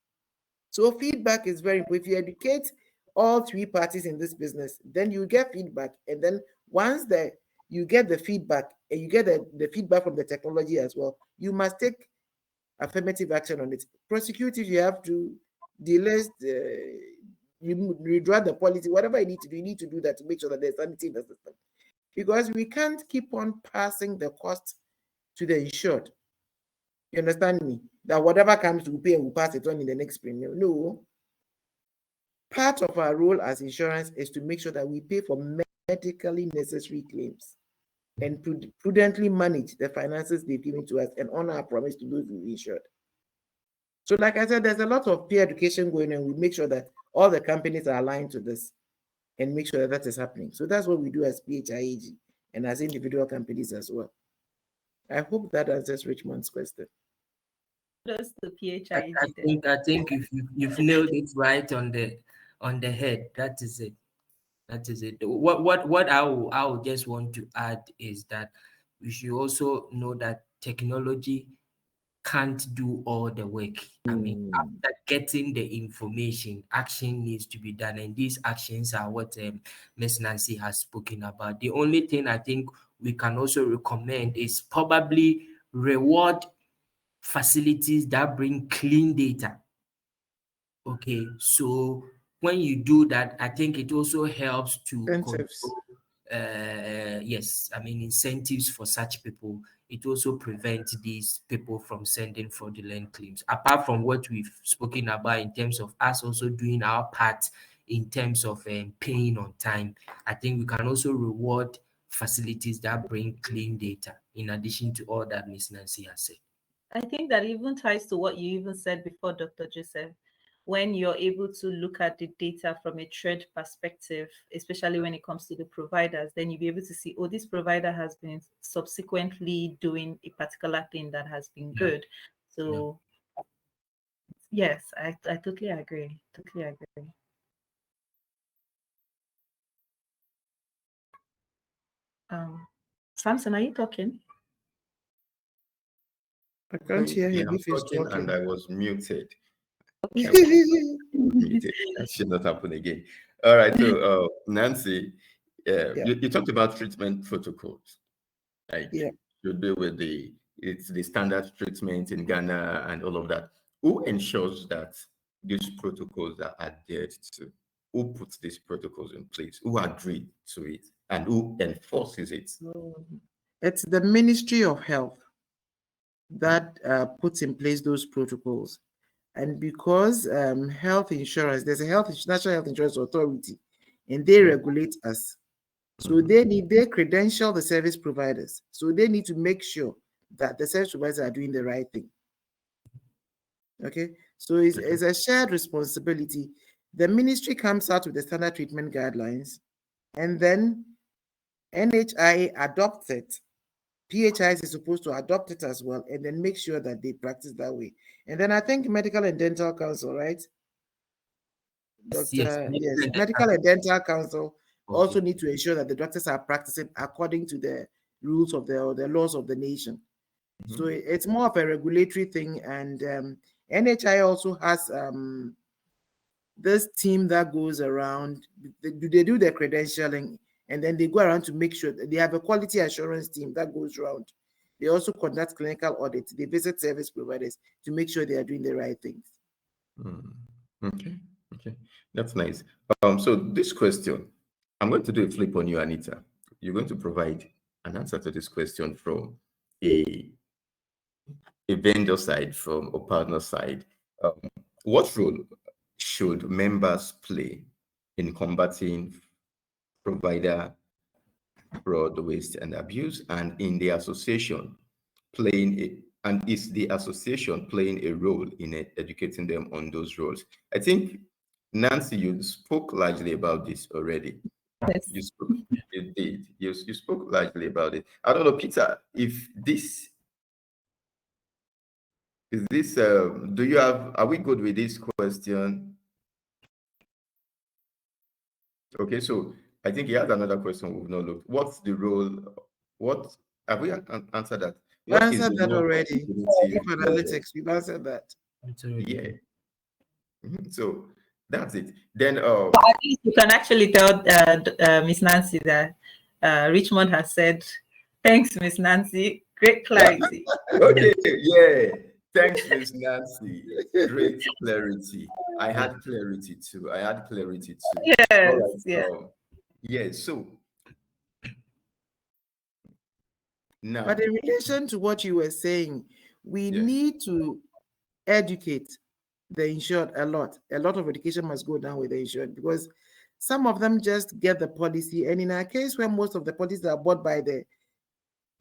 So feedback is very important. If you educate all three parties in this business, then you get feedback. And then once you get the feedback and you get the feedback from the technology as well, you must take affirmative action on it. Prosecute if you have to, delist, redraw the policy, whatever you need to do that to make sure that there's sanity in the system. Because we can't keep on passing the cost to the insured. You understand me? That whatever comes to pay, we'll pass it on in the next premium. No. Part of our role as insurance is to make sure that we pay for medically necessary claims and prudently manage the finances they've given to us and honor our promise to those we insured. So like I said, there's a lot of peer education going on. We make sure that all the companies are aligned to this and make sure that is happening. So that's what we do as PHIAG and as individual companies as well. I hope that answers Richmond's question. That's the PHIAG. I think you've nailed it right on the head. That is it. That is it. What I will just want to add is that we should also know that technology can't do all the work. I mean, after getting the information, action needs to be done, and these actions are what Ms. Nancy has spoken about. The only thing I think we can also recommend is probably reward facilities that bring clean data. Okay, so when you do that, I think it also helps to control, yes, I mean, incentives for such people. It also prevents these people from sending fraudulent claims. Apart from what we've spoken about in terms of us also doing our part in terms of paying on time, I think we can also reward facilities that bring clean data in addition to all that Ms. Nancy has said. I think that even ties to what you even said before, Dr. Joseph. When you're able to look at the data from a trend perspective, especially when it comes to the providers, then you'll be able to see, oh, this provider has been subsequently doing a particular thing that has been good. So yes, I totally agree. Totally agree. Samson, are you talking? I can't hear Yeah, him I'm if he's talking and talking. I was muted. I was muted. That should not happen again. All right. So, Nancy, Yeah, you talked about treatment protocols. Like yeah. you do with it's the standard treatment in Ghana and all of that. Who ensures that these protocols are adhered to? Who puts these protocols in place? Who agreed to it? And who enforces it? It's the Ministry of Health that puts in place those protocols. And because health insurance, there's a National Health Insurance Authority, and they regulate us. So they credential the service providers. So they need to make sure that the service providers are doing the right thing. Okay, so it's a shared responsibility. The ministry comes out with the standard treatment guidelines, and then NHI adopts it. PHIs is supposed to adopt it as well, and then make sure that they practice that way. And then I think Medical and Dental Council, right? Yes, Medical and Dental Council also okay. need to ensure that the doctors are practicing according to the rules of the laws of the nation. So it's more of a regulatory thing, and NHI also has this team that goes around. They do the credentialing, and then they go around to make sure that they have a quality assurance team that goes around. They also conduct clinical audits. They visit service providers to make sure they are doing the right things. Okay, okay, that's nice. So this question, I'm going to do a flip on you, Anita. You're going to provide an answer to this question from a vendor side, from a partner side. What role should members play in combating provider fraud, waste, and abuse, and in the association playing a and is the association playing a role in educating them on those roles? I think, Nancy, you spoke largely about this already. Yes. You did. You spoke largely about it. I don't know, Peter, if this is this, do you have, are we good with this question? Okay, so I think he had another question we've not looked. What's the role? What have we answered that? We What is answered the that role of already. community Deep analytics, we've answered that. Yeah. So that's it. Then At least you can actually tell Miss Nancy that Richmond has said, thanks, Miss Nancy. Great clarity. okay, yeah. Thanks, Miss Nancy. Great clarity. I had clarity too. Yes, All right. yeah. Yeah, so now, But in relation to what you were saying, we need to educate the insured a lot. A lot of education must go down with the insured, because some of them just get the policy. And in a case where most of the policies are bought by the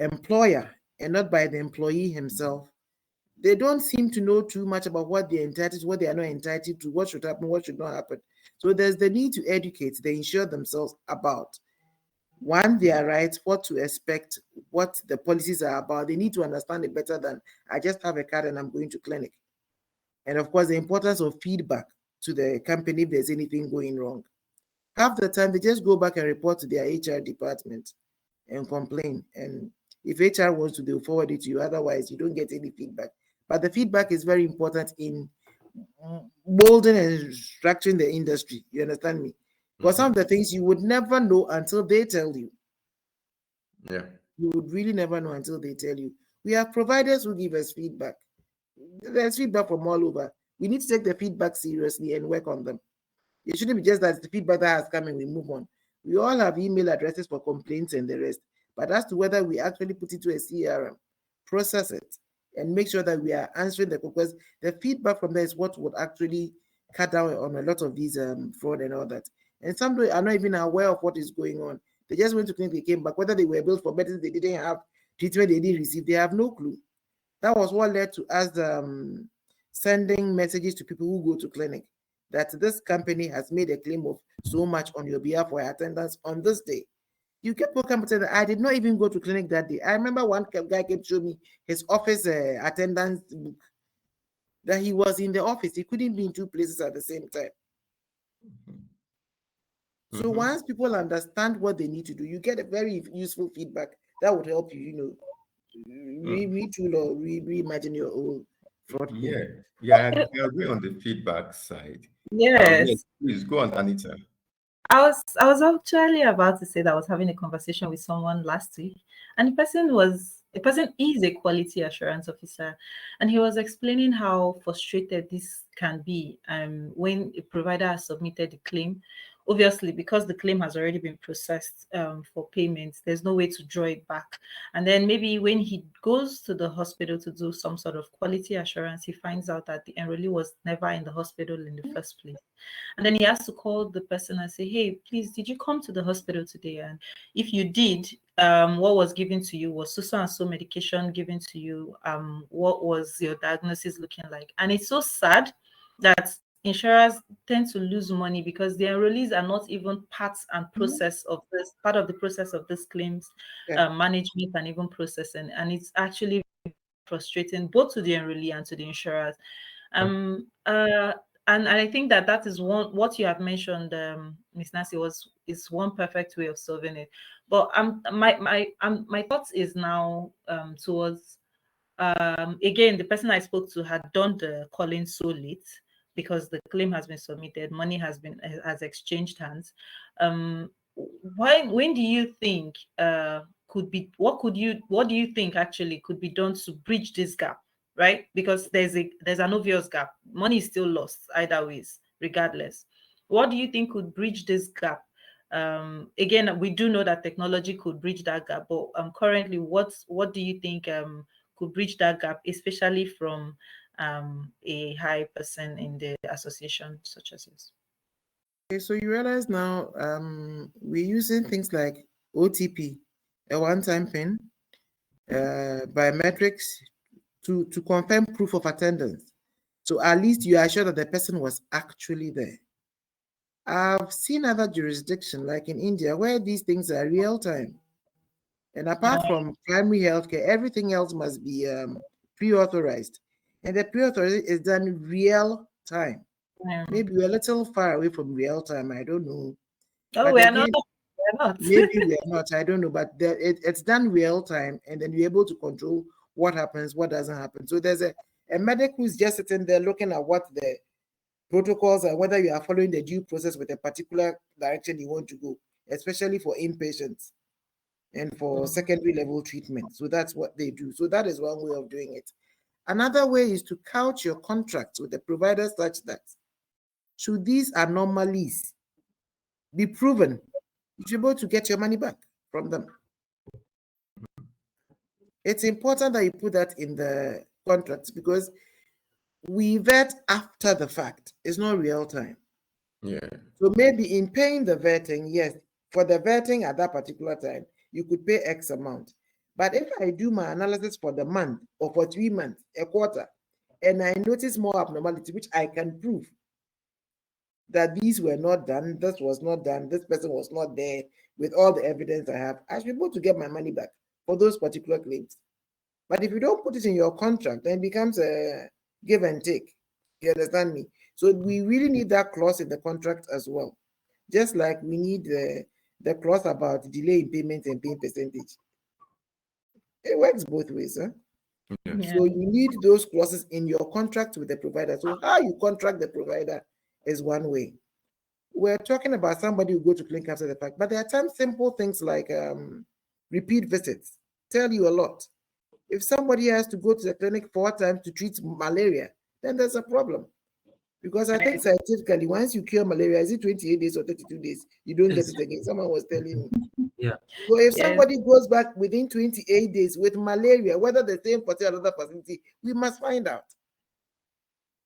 employer and not by the employee himself, they don't seem to know too much about what they're entitled to, what they are not entitled to, what should happen, what should not happen. So there's the need to educate the insured themselves about, one, their rights, what to expect, what the policies are about. They need to understand it better than I just have a card and I'm going to clinic. And of course, the importance of feedback to the company if there's anything going wrong. Half the time, they just go back and report to their HR department and complain. And if HR wants to, they'll forward it to you. Otherwise, you don't get any feedback. But the feedback is very important in molding and structuring the industry. You understand me? Because some of the things you would never know until they tell you. yeah. You would really never know until they tell you. We have providers who give us feedback. There's feedback from all over. We need to take the feedback seriously and work on them. It shouldn't be just that the feedback that has come and we move on. We all have email addresses for complaints and the rest. But as to whether we actually put it to a CRM, process it, and make sure that we are answering the questions, the feedback from there is what would actually cut down on a lot of these fraud and all that. And some are not even aware of what is going on. They just went to clinic, they came back, whether they were billed for medicine they didn't have, treatment they didn't receive, they have no clue. That was what led to us sending messages to people who go to clinic that this company has made a claim of so much on your behalf for attendance on this day. You get people come and say that I did not even go to clinic that day. I remember one guy came to show me his office attendance book, that he was in the office. He couldn't be in two places at the same time. So once people understand what they need to do, you get a very useful feedback that would help you, retool or reimagine your own fraud code. Yeah, yeah, I agree on the feedback side. Yes. Yes, please go on, Anita. I was actually about to say that I was having a conversation with someone last week, and the person is a quality assurance officer, and he was explaining how frustrated this can be when a provider has submitted a claim. Obviously, because the claim has already been processed for payment, there's no way to draw it back. And then maybe when he goes to the hospital to do some sort of quality assurance, he finds out that the enrollee was never in the hospital in the first place. And then he has to call the person and say, hey, please, did you come to the hospital today? And if you did, what was given to you was so and so medication given to you. What was your diagnosis looking like? And it's so sad that insurers tend to lose money because the enrollees are not even part of the process of this claims management and even processing. And it's actually frustrating both to the enrollee and to the insurers. And I think that is what you have mentioned, Ms. Nancy, is one perfect way of solving it. But my thoughts is now towards again, the person I spoke to had done the calling so late because the claim has been submitted, money has exchanged hands. When do you think what do you think actually could be done to bridge this gap, right? Because there's an obvious gap. Money is still lost either ways, regardless. What do you think could bridge this gap? Again, we do know that technology could bridge that gap, but currently, what do you think could bridge that gap, especially from a high person in the association such as yours? Okay, so you realize now we're using things like OTP, a one-time PIN, biometrics to confirm proof of attendance. So at least you are sure that the person was actually there. I've seen other jurisdictions, like in India, where these things are real time. And apart from primary healthcare, everything else must be pre-authorized. And the pre-authorization is done real time. Maybe we're a little far away from real time. I don't know. Oh, but we are again, not. We are not. maybe we are not. I don't know. But it's done real time, and then you're able to control what happens, what doesn't happen. So there's a medic who's just sitting there looking at what the protocols are, whether you are following the due process with a particular direction you want to go, especially for inpatients and for secondary level treatment. So that's what they do. So that is one way of doing it. Another way is to couch your contracts with the provider such that should these anomalies be proven, you should be able to get your money back from them. It's important that you put that in the contracts because we vet after the fact. It's not real time. Yeah. So maybe in paying the vetting, yes, for the vetting at that particular time, you could pay X amount. But if I do my analysis for the month or for 3 months, a quarter, and I notice more abnormality, which I can prove that these were not done, this was not done, this person was not there with all the evidence I have, I should be able to get my money back for those particular claims. But if you don't put it in your contract, then it becomes a give and take. You understand me? So we really need that clause in the contract as well. Just like we need the clause about delay in payment and paying percentage. It works both ways, huh? Yeah. So you need those clauses in your contract with the provider. So how you contract the provider is one way. We're talking about somebody who go to clinic after the fact, but there are some simple things like repeat visits tell you a lot. If somebody has to go to the clinic 4 times to treat malaria, then there's a problem. Because I think scientifically, once you cure malaria, is it 28 days or 32 days? You don't get it again. Someone was telling me. Yeah. So if somebody goes back within 28 days with malaria, whether the same facility or another facility, we must find out.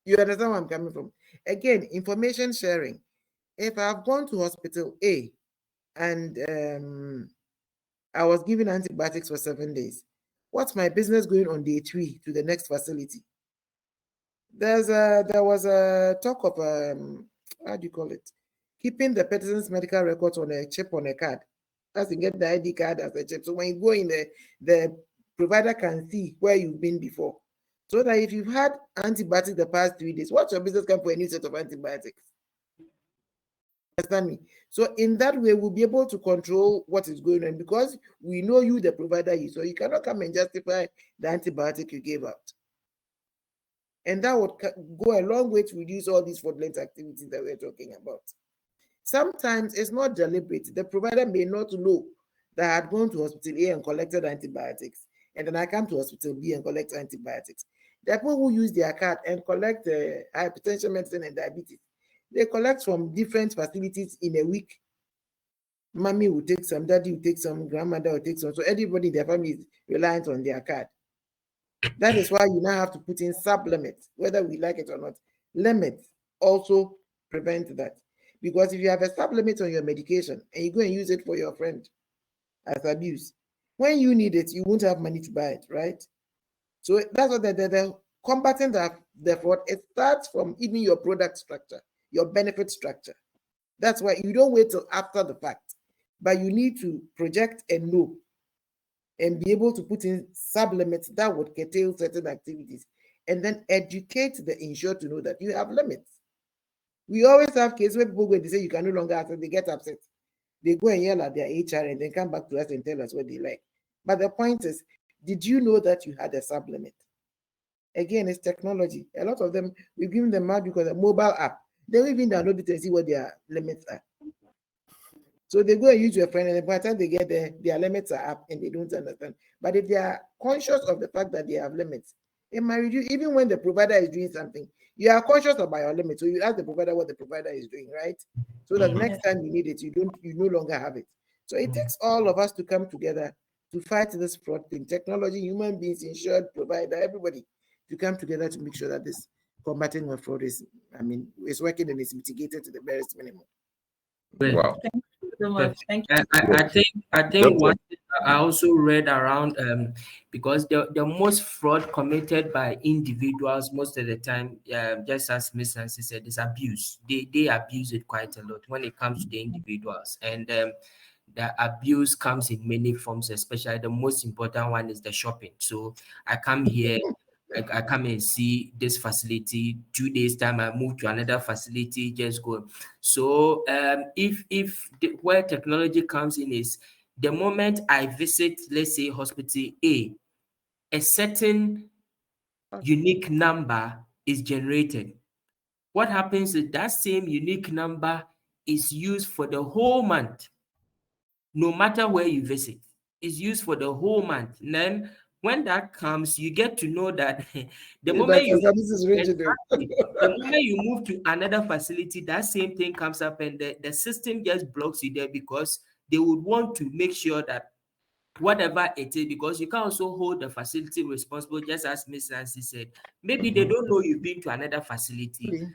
You understand where I'm coming from? Again, information sharing. If I've gone to hospital A and I was given antibiotics for 7 days, what's my business going on day 3 to the next facility? There was a talk of how do you call it? Keeping the person's medical records on a chip on a card. That's to get the ID card as a chip. So when you go in the provider can see where you've been before. So that if you've had antibiotics the past 3 days, what's your business come for a new set of antibiotics? Understand me? So in that way, we'll be able to control what is going on because we know you, the provider is. So you cannot come and justify the antibiotic you gave out. And that would go a long way to reduce all these fraudulent activities that we're talking about. Sometimes it's not deliberate. The provider may not know that I had gone to hospital A and collected antibiotics, and then I come to hospital B and collect antibiotics. There are people who use their card and collect hypertension medicine and diabetes. They collect from different facilities in a week. Mommy will take some, daddy will take some, grandmother will take some. So everybody in their family is reliant on their card. That is why you now have to put in sub-limits, whether we like it or not. Limits also prevent that. Because if you have a sub-limit on your medication and you go and use it for your friend as abuse, when you need it, you won't have money to buy it, right? So that's what the combating the fraud, it starts from even your product structure, your benefit structure. That's why you don't wait till after the fact, but you need to project and know and be able to put in sub-limits that would curtail certain activities, and then educate the insured to know that you have limits. We always have cases where people go and they say you can no longer access, they get upset. They go and yell at their HR and then come back to us and tell us what they like. But the point is, did you know that you had a sub-limit? Again, it's technology. A lot of them, we've given them out because a mobile app. They don't even download it and see what their limits are. So they go and use your friend, and by the time they get there, their limits are up and they don't understand. But if they are conscious of the fact that they have limits, it might reduce, even when the provider is doing something, you are conscious about your limits. So you ask the provider what the provider is doing, right? So that the next time you need it, you no longer have it. So it takes all of us to come together to fight this fraud thing. Technology, human beings, insured, provider, everybody to come together to make sure that this combating of fraud is working and is mitigated to the barest minimum. Great. Wow. Thank you so much. Thank you. I think one thing I also read around because the most fraud committed by individuals most of the time, just as Miss Nancy said, is abuse. They abuse it quite a lot when it comes to the individuals, and the abuse comes in many forms. Especially the most important one is the shopping. So I come here. I come and see this facility. 2 days time, I move to another facility. Just go. So if where technology comes in is the moment I visit, let's say hospital a certain unique number is generated. What happens is that same unique number is used for the whole month, no matter where you visit. Is used for the whole month. And then when that comes, you get to know that the moment you the moment you move to another facility, that same thing comes up, and the system just blocks you there because they would want to make sure that whatever it is, because you can also hold the facility responsible, just as Miss Nancy said. Maybe they don't know you've been to another facility,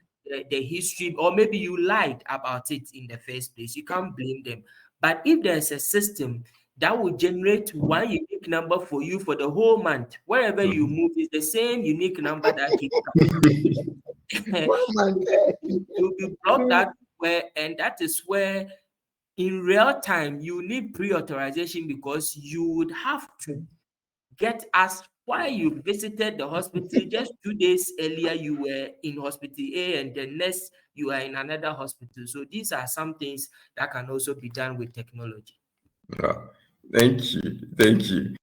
the history, or maybe you lied about it in the first place. You can't blame them. But if there's a system that will generate one unique number for you for the whole month, wherever you move, is the same unique number that keeps coming. You'll be blocked that way, and that is where in real time you need pre-authorization, because you would have to get asked why you visited the hospital just 2 days earlier. You were in hospital A, and the next you are in another hospital. So these are some things that can also be done with technology. Thank you.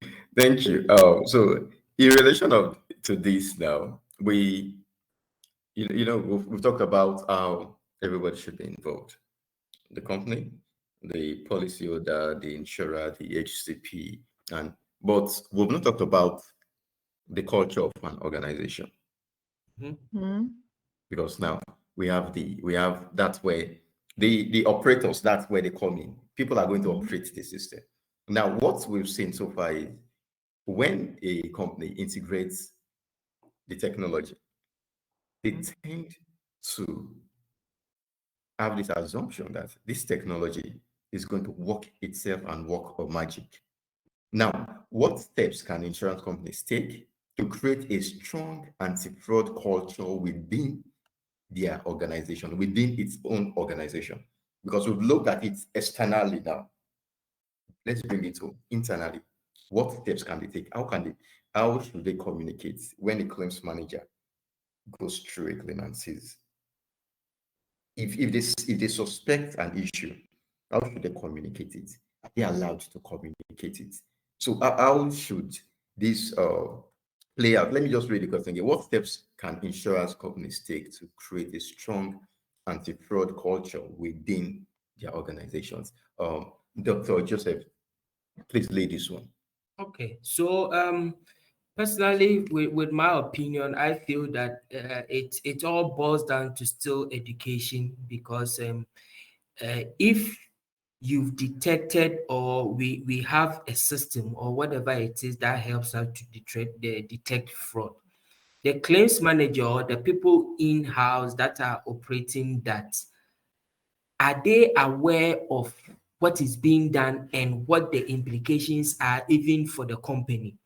So in relation to this now, we've talked about how everybody should be involved. The company, the policyholder, the insurer, the HCP, but we've not talked about the culture of an organization. Because now we have that's where the operators, that's where they come in. People are going to operate the system. Now, what we've seen so far is when a company integrates the technology, they tend to have this assumption that this technology is going to work itself and work of magic. Now, what steps can insurance companies take to create a strong anti-fraud culture within their organization, within its own organization? Because we've looked at it externally now. Let's bring it to internally. What steps can they take? How should they communicate when a claims manager goes through a claim and sees if they suspect an issue, how should they communicate it? Are they allowed to communicate it? So how should this play out? Let me just read the question again. What steps can insurance companies take to create a strong anti-fraud culture within their organizations? Dr. Joseph, please lay this one. Okay, so personally, with my opinion, I feel that it all boils down to still education, because if you've detected, or we have a system or whatever it is that helps us to detect fraud, the claims manager or the people in-house that are operating that, are they aware of what is being done and what the implications are even for the company?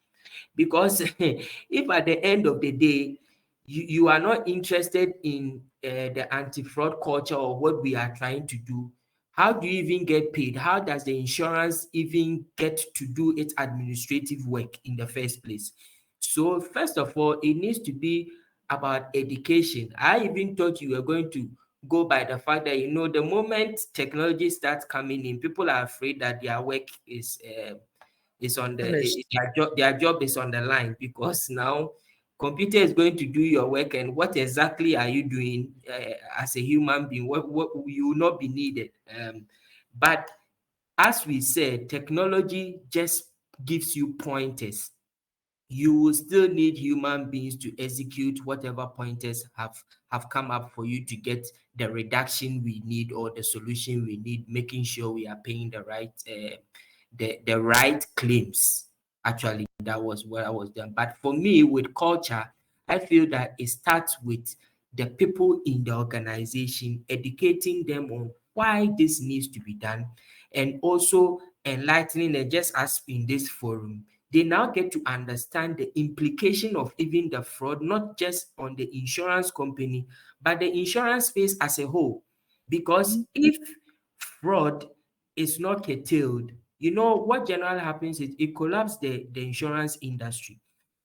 Because if at the end of the day, you are not interested in the anti-fraud culture or what we are trying to do, how do you even get paid? How does the insurance even get to do its administrative work in the first place? So first of all, it needs to be about education. I even thought you were going to go by the fact that, the moment technology starts coming in, people are afraid that their work is on the their job is on the line, because now computer is going to do your work, and what exactly are you doing as a human being? What you will not be needed. But as we said, technology just gives you pointers. You will still need human beings to execute whatever pointers have come up for you to get the reduction we need or the solution we need, making sure we are paying the right the right claims. Actually, that was what I was done. But for me, with culture, I feel that it starts with the people in the organization, educating them on why this needs to be done, and also enlightening them. Just as in this forum, they now get to understand the implication of even the fraud, not just on the insurance company, but the insurance space as a whole. Because if fraud is not curtailed, what generally happens is it collapses the insurance industry,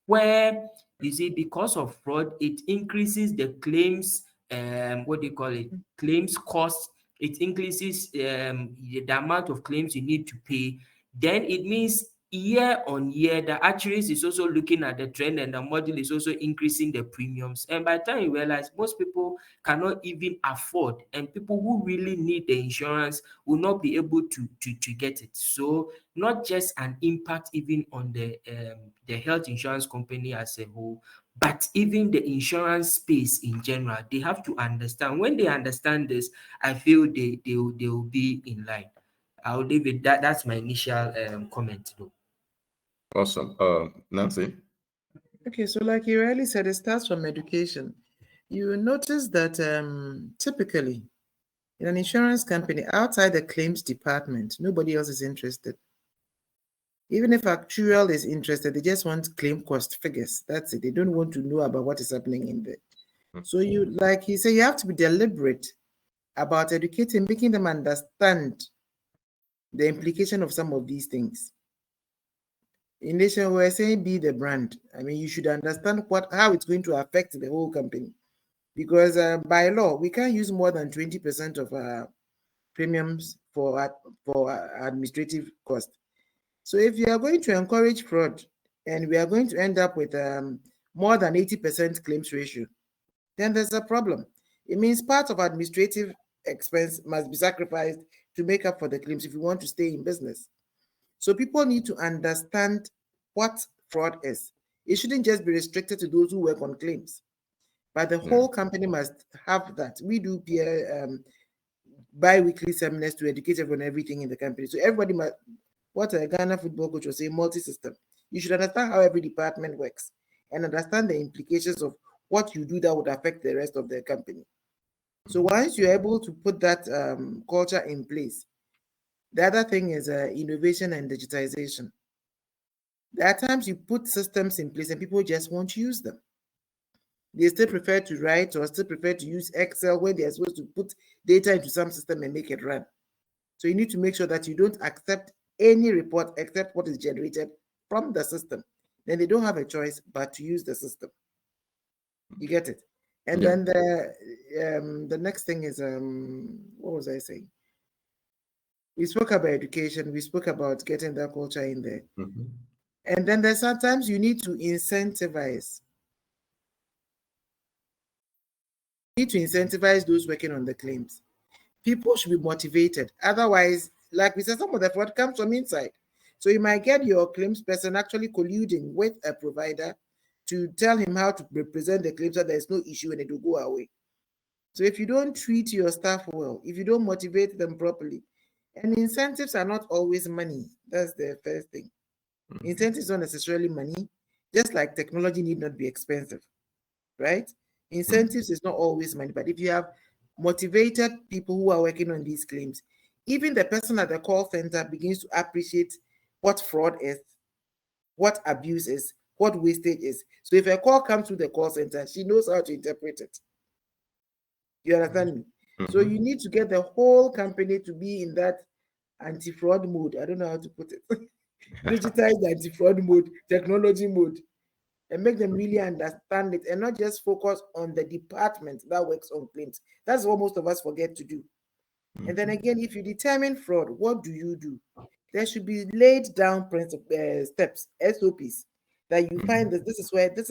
where you see, because of fraud, it increases the claims, what do you call it, claims cost. It increases the amount of claims you need to pay. Then it means year on year, the actuaries is also looking at the trend, and the model is also increasing the premiums. And by the time you realize, most people cannot even afford, and people who really need the insurance will not be able to get it. So not just an impact even on the health insurance company as a whole, but even the insurance space in general. They have to understand. When they understand this, I feel they will be in line. I'll leave it. That's my initial comment though. Awesome. Nancy? Okay, so like you already said, it starts from education. You will notice that typically in an insurance company, outside the claims department, nobody else is interested. Even if actuarial is interested, they just want claim cost figures. That's it. They don't want to know about what is happening in there. So you, like he said, you have to be deliberate about educating, making them understand the implication of some of these things. In nation, we're saying be the brand. I mean, you should understand how it's going to affect the whole company, because by law we can't use more than 20% of our premiums for administrative cost. So if you are going to encourage fraud, and we are going to end up with more than 80% claims ratio, then there's a problem. It means part of administrative expense must be sacrificed to make up for the claims if you want to stay in business. So people need to understand what fraud is. It shouldn't just be restricted to those who work on claims, but the whole company must have that. We do peer bi-weekly seminars to educate everyone on everything in the company. So everybody must, what a Ghana football coach was saying, multi-system. You should understand how every department works and understand the implications of what you do that would affect the rest of the company. So once you're able to put that culture in place, the other thing is innovation and digitization. There are times you put systems in place and people just won't use them. They still prefer to write or still prefer to use Excel when they're supposed to put data into some system and make it run. So you need to make sure that you don't accept any report except what is generated from the system. Then they don't have a choice but to use the system. You get it? And Yeah. then the next thing is what was I saying? We spoke about education. We spoke about getting that culture in there. Mhm. And then there's sometimes you need to incentivize. You need to incentivize those working on the claims. People should be motivated. Otherwise, like we said, some of the fraud comes from inside. So you might get your claims person actually colluding with a provider to tell him how to represent the claims so there's no issue and it will go away. So if you don't treat your staff well, if you don't motivate them properly, and incentives are not always money. That's the first thing. Incentives don't necessarily money, just like technology need not be expensive, right? Incentives is not always money, but if you have motivated people who are working on these claims, even the person at the call center begins to appreciate what fraud is, what abuse is, what wastage is. So if a call comes through the call center, she knows how to interpret it. You understand me? So you need to get the whole company to be in that anti-fraud mode. I don't know how to put it. Digitized anti-fraud mode, technology mode, and make them really understand it and not just focus on the department that works on claims. That's what most of us forget to do. And then again, if you determine fraud, what do you do? There should be laid down steps, SOPs, that you find that this is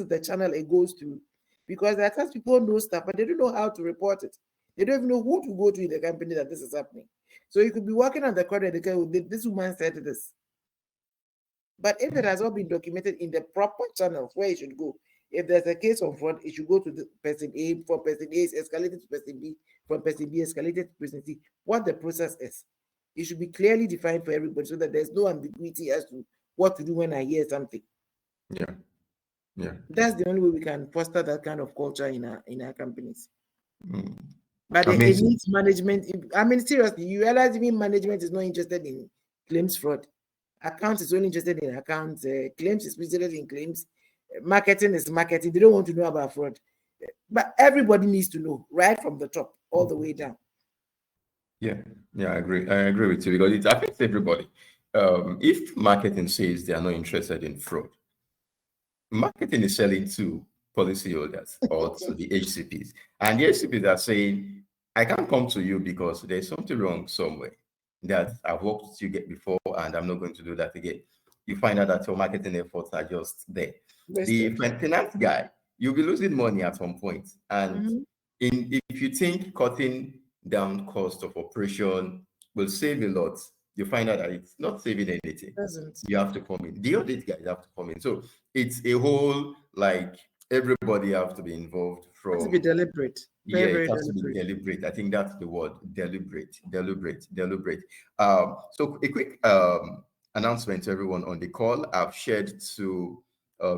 the channel it goes through. Because there are times people know stuff, but they don't know how to report it. They don't even know who to go to in the company that this is happening. So you could be working on the corner, this woman said this. But if it has all been documented in the proper channels where it should go, if there's a case of fraud, it should go to the person A, from person A is escalated to person B, from person B escalated to person C, what the process is. It should be clearly defined for everybody so that there's no ambiguity as to what to do when I hear something. Yeah. Yeah. That's the only way we can foster that kind of culture in our companies. Mm. But I it mean, needs management. I mean, seriously, you realize even management is not interested in claims fraud. Accounts is only interested in accounts. Claims is interested in claims. Marketing is marketing. They don't want to know about fraud. But everybody needs to know, right from the top all the way down. yeah, yeah, I agree. I agree with you because it affects everybody. If marketing says they are not interested in fraud, marketing is selling to policyholders or to the HCPs, and the HCPs are saying, "I can't come to you because there's something wrong somewhere that I've worked with you before, and I'm not going to do that again." You find out that your marketing efforts are just there. The finance guy, you'll be losing money at some point, and if you think cutting down cost of operation will save a lot, you find out that it's not saving anything. Doesn't. You have to come in. The audit guys have to come in. So it's a whole, like, everybody have to be involved It has to from, be deliberate. yeah, Very, it has to be deliberate. deliberate. I think that's the word, deliberate. So a quick announcement to everyone on the call. I've shared two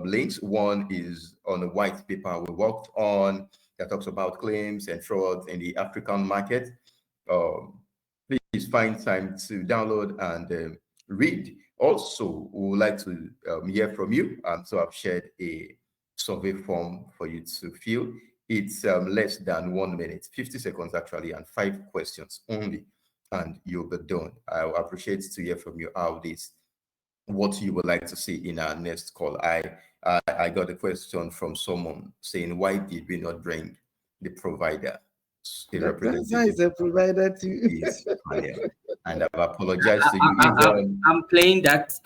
links. One is on a white paper we worked on that talks about claims and fraud in the African market. Please find time to download and read. Also, we would like to hear from you. So I've shared a survey form for you to fill. It's less than 1 minute, 50 seconds actually, and 5 questions only, and you'll be done. I will appreciate to hear from you how this, what you would like to see in our next call. I got a question from someone saying, why did we not bring the provider, a That's how it's a provider too. is higher? And I've apologized to you. I'm playing that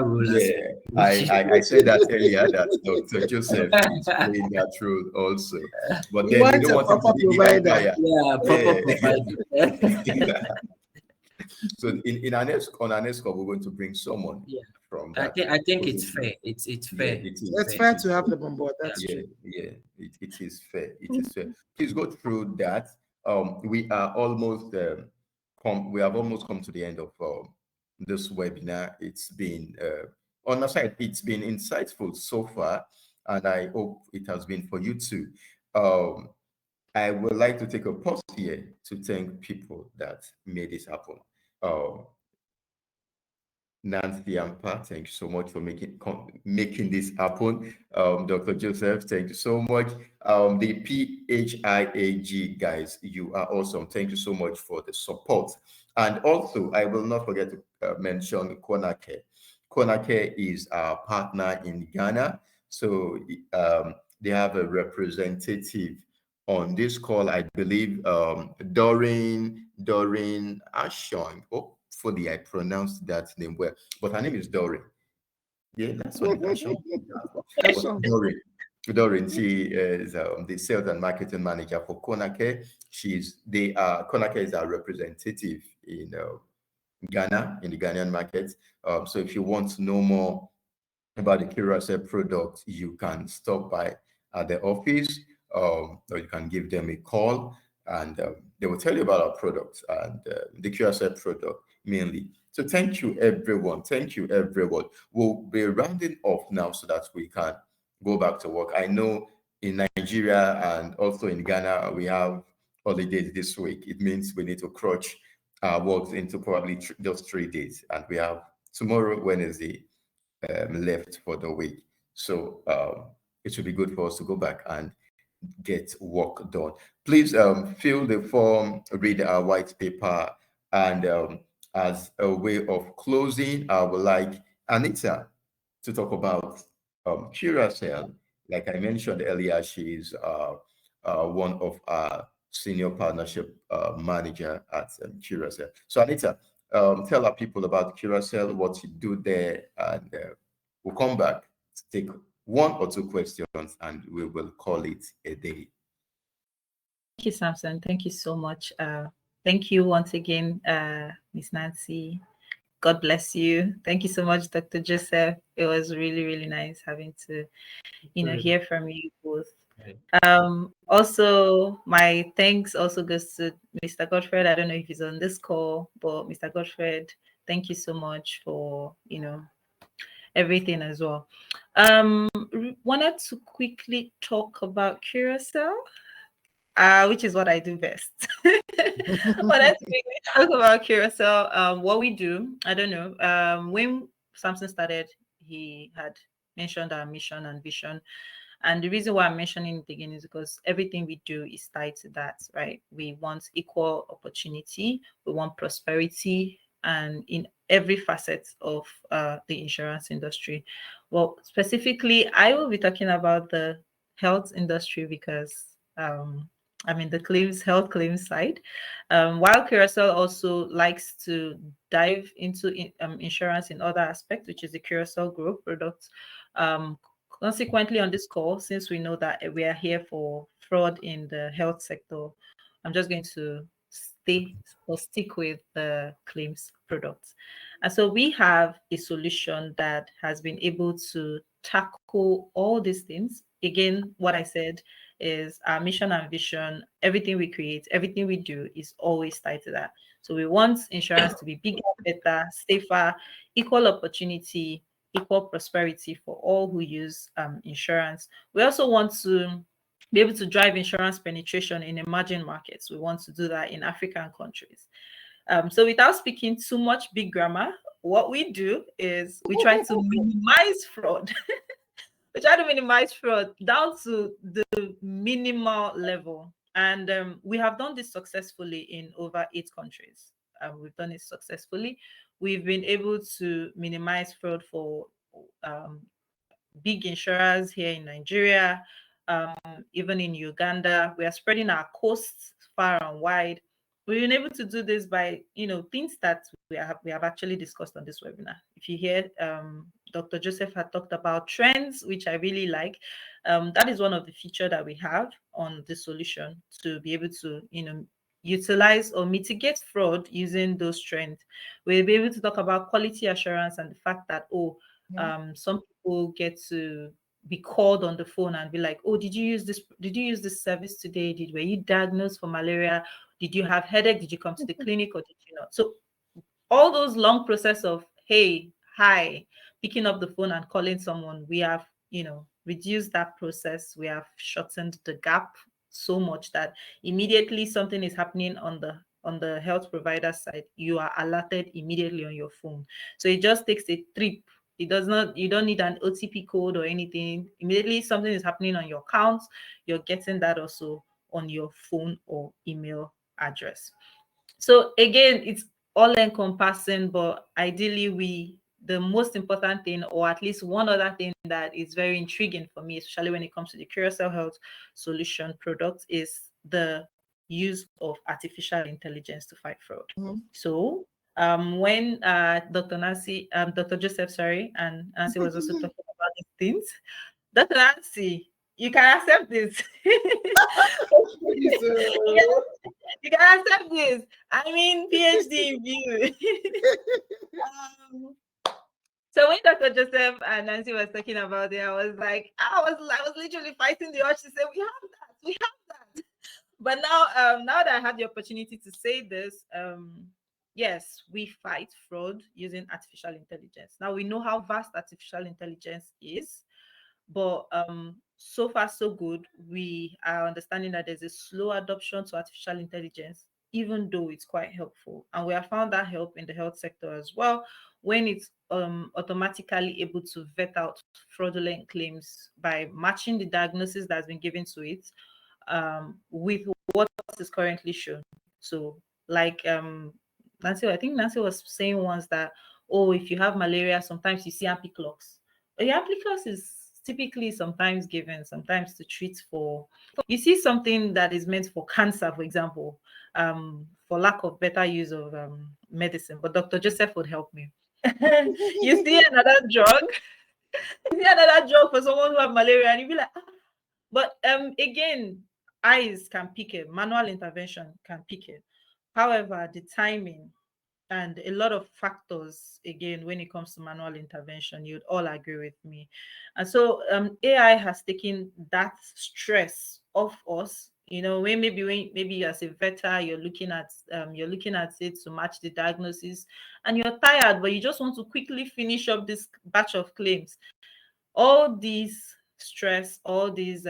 role as Yeah, I said that earlier that Dr. Joseph is playing that role also. But We then we want don't a want him to proper be the provider. empire. yeah, proper provider. So in our next call, we're going to bring someone from that. I think it's position. fair. It's Yeah, fair. it is. It's fair to have them on board. That's Yeah, true. yeah, it is fair. It is fair. Please go through that. We are almost we have almost come to the end of this webinar. It's been on my side, it's been insightful so far, and I hope it has been for you too. I would like to take a pause here to thank people that made this happen. Nancy Ampa, thank you so much for making this happen. Dr. Joseph, thank you so much. The PHIAG guys, you are awesome. Thank you so much for the support. And also, I will not forget to mention Konake. Konake is our partner in Ghana. So they have a representative on this call. I believe Doreen Ashon. Hopefully I pronounced that name well, but her name is Doreen. Yeah, that's what it is. But Doreen, she is the sales and marketing manager for Konake. Konake is our representative in Ghana, in the Ghanaian market. So if you want to know more about the Curacell product, you can stop by at the office, or you can give them a call, and they will tell you about our products and the Curacell product mainly. So thank you, everyone. Thank you, everyone. We'll be rounding off now so that we can go back to work. I know in Nigeria and also in Ghana, we have holidays this week. It means we need to crunch our works into probably just 3 days, and we have tomorrow, Wednesday, left for the week. So it should be good for us to go back and get work done. Please fill the form, read our white paper, and as a way of closing, I would like Anita to talk about Curacell. Like I mentioned earlier, she's one of our senior partnership manager at Curacell. So Anita, tell our people about Curacell, what you do there, and we'll come back to take 1 or 2 questions, and we will call it a day. Thank you, Samson. Thank you so much. Thank you once again, Miss Nancy. God bless you. Thank you so much, Dr. Joseph. It was really, really nice having to, hear from you both. Also, my thanks also goes to Mr. Godfred. I don't know if he's on this call, but Mr. Godfred, thank you so much for, everything as well. Wanted to quickly talk about Curacell, which is what I do best. Wanted to quickly talk about Curacell, what we do. I don't know. When Samson started, he had mentioned our mission and vision. And the reason why I'm mentioning it again is because everything we do is tied to that, right? We want equal opportunity, we want prosperity, and in every facet of the insurance industry. Well, specifically, I will be talking about the health industry because I'm in the health claims side. While Curacell also likes to dive into insurance in other aspects, which is the Curacell Group product. Consequently, on this call, since we know that we are here for fraud in the health sector, I'm just going to stick with the claims products. And so we have a solution that has been able to tackle all these things. Again, what I said is our mission and vision, everything we create, everything we do is always tied to that. So we want insurance to be bigger, better, safer, equal opportunity, equal prosperity for all who use insurance. We also want to be able to drive insurance penetration in emerging markets. We want to do that in African countries. So without speaking too much big grammar, what we do is we try to minimize fraud. We try to minimize fraud down to the minimal level. And we have done this successfully in over 8 countries. We've done it successfully. We've been able to minimize fraud for big insurers here in Nigeria, even in Uganda. We are spreading our costs far and wide. We've been able to do this by, things that we have actually discussed on this webinar. If you hear, Dr. Joseph had talked about trends, which I really like. That is one of the features that we have on the solution to be able to, utilize or mitigate fraud using those trends. We'll be able to talk about quality assurance and the fact that, some people get to be called on the phone and be like, oh, did you use this service today? Were you diagnosed for malaria? Did you have headache? Did you come to the clinic or did you not? So all those long process of, hey, hi, picking up the phone and calling someone, we have, reduced that process. We have shortened the gap so much that immediately something is happening on the health provider side, you are alerted immediately on your phone. So it just takes a trip. You don't need an OTP code or anything. Immediately something is happening on your account, you're getting that also on your phone or email address. So again, it's all encompassing, but ideally we the most important thing, or at least one other thing that is very intriguing for me, especially when it comes to the Curacell Health Solution product, is the use of artificial intelligence to fight fraud. So when Dr. Joseph, sorry, and Nancy was also talking about these things, Dr. Nancy, you can accept this. You can accept this. I mean, PhD in view. So when Dr. Joseph and Nancy was talking about it, I was literally fighting the urge to say, we have that. But now, now that I have the opportunity to say this, yes, we fight fraud using artificial intelligence. Now we know how vast artificial intelligence is, but so far so good. We are understanding that there's a slow adoption to artificial intelligence, even though it's quite helpful. And we have found that help in the health sector as well, when it's automatically able to vet out fraudulent claims by matching the diagnosis that's been given to it with what is currently shown. So like Nancy, I think Nancy was saying once that, oh, if you have malaria, sometimes you see ampiclox. The ampiclox is typically sometimes given, sometimes to treat for, you see something that is meant for cancer, for example, for lack of better use of medicine. But Dr. Joseph would help me. You see another drug, for someone who have malaria, and you be like, ah. But again, eyes can pick it, manual intervention can pick it. However, the timing and a lot of factors, again, when it comes to manual intervention, you'd all agree with me. And so AI has taken that stress off us. You know, when maybe as a veteran, you're looking at it to match the diagnosis, and you're tired, but you just want to quickly finish up this batch of claims. All these stress, all these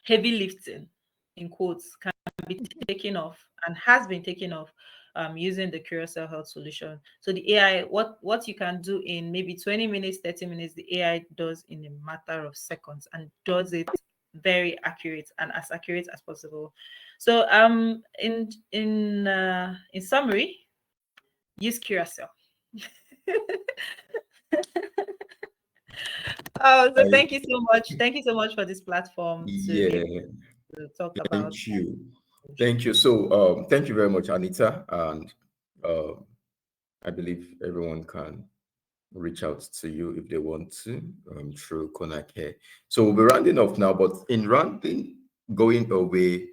heavy lifting, in quotes, can be taken off and has been taken off using the Curacell Health Solution. So the AI, what you can do in maybe 20 minutes, 30 minutes, the AI does in a matter of seconds, and does it very accurate and as accurate as possible. So in summary, use Curacell. Oh, so thank you so much. Thank you so much for this platform to talk about. Thank you. So thank you very much, Anita. And I believe everyone can reach out to you if they want to through Konake. So we'll be rounding off now, but in going away,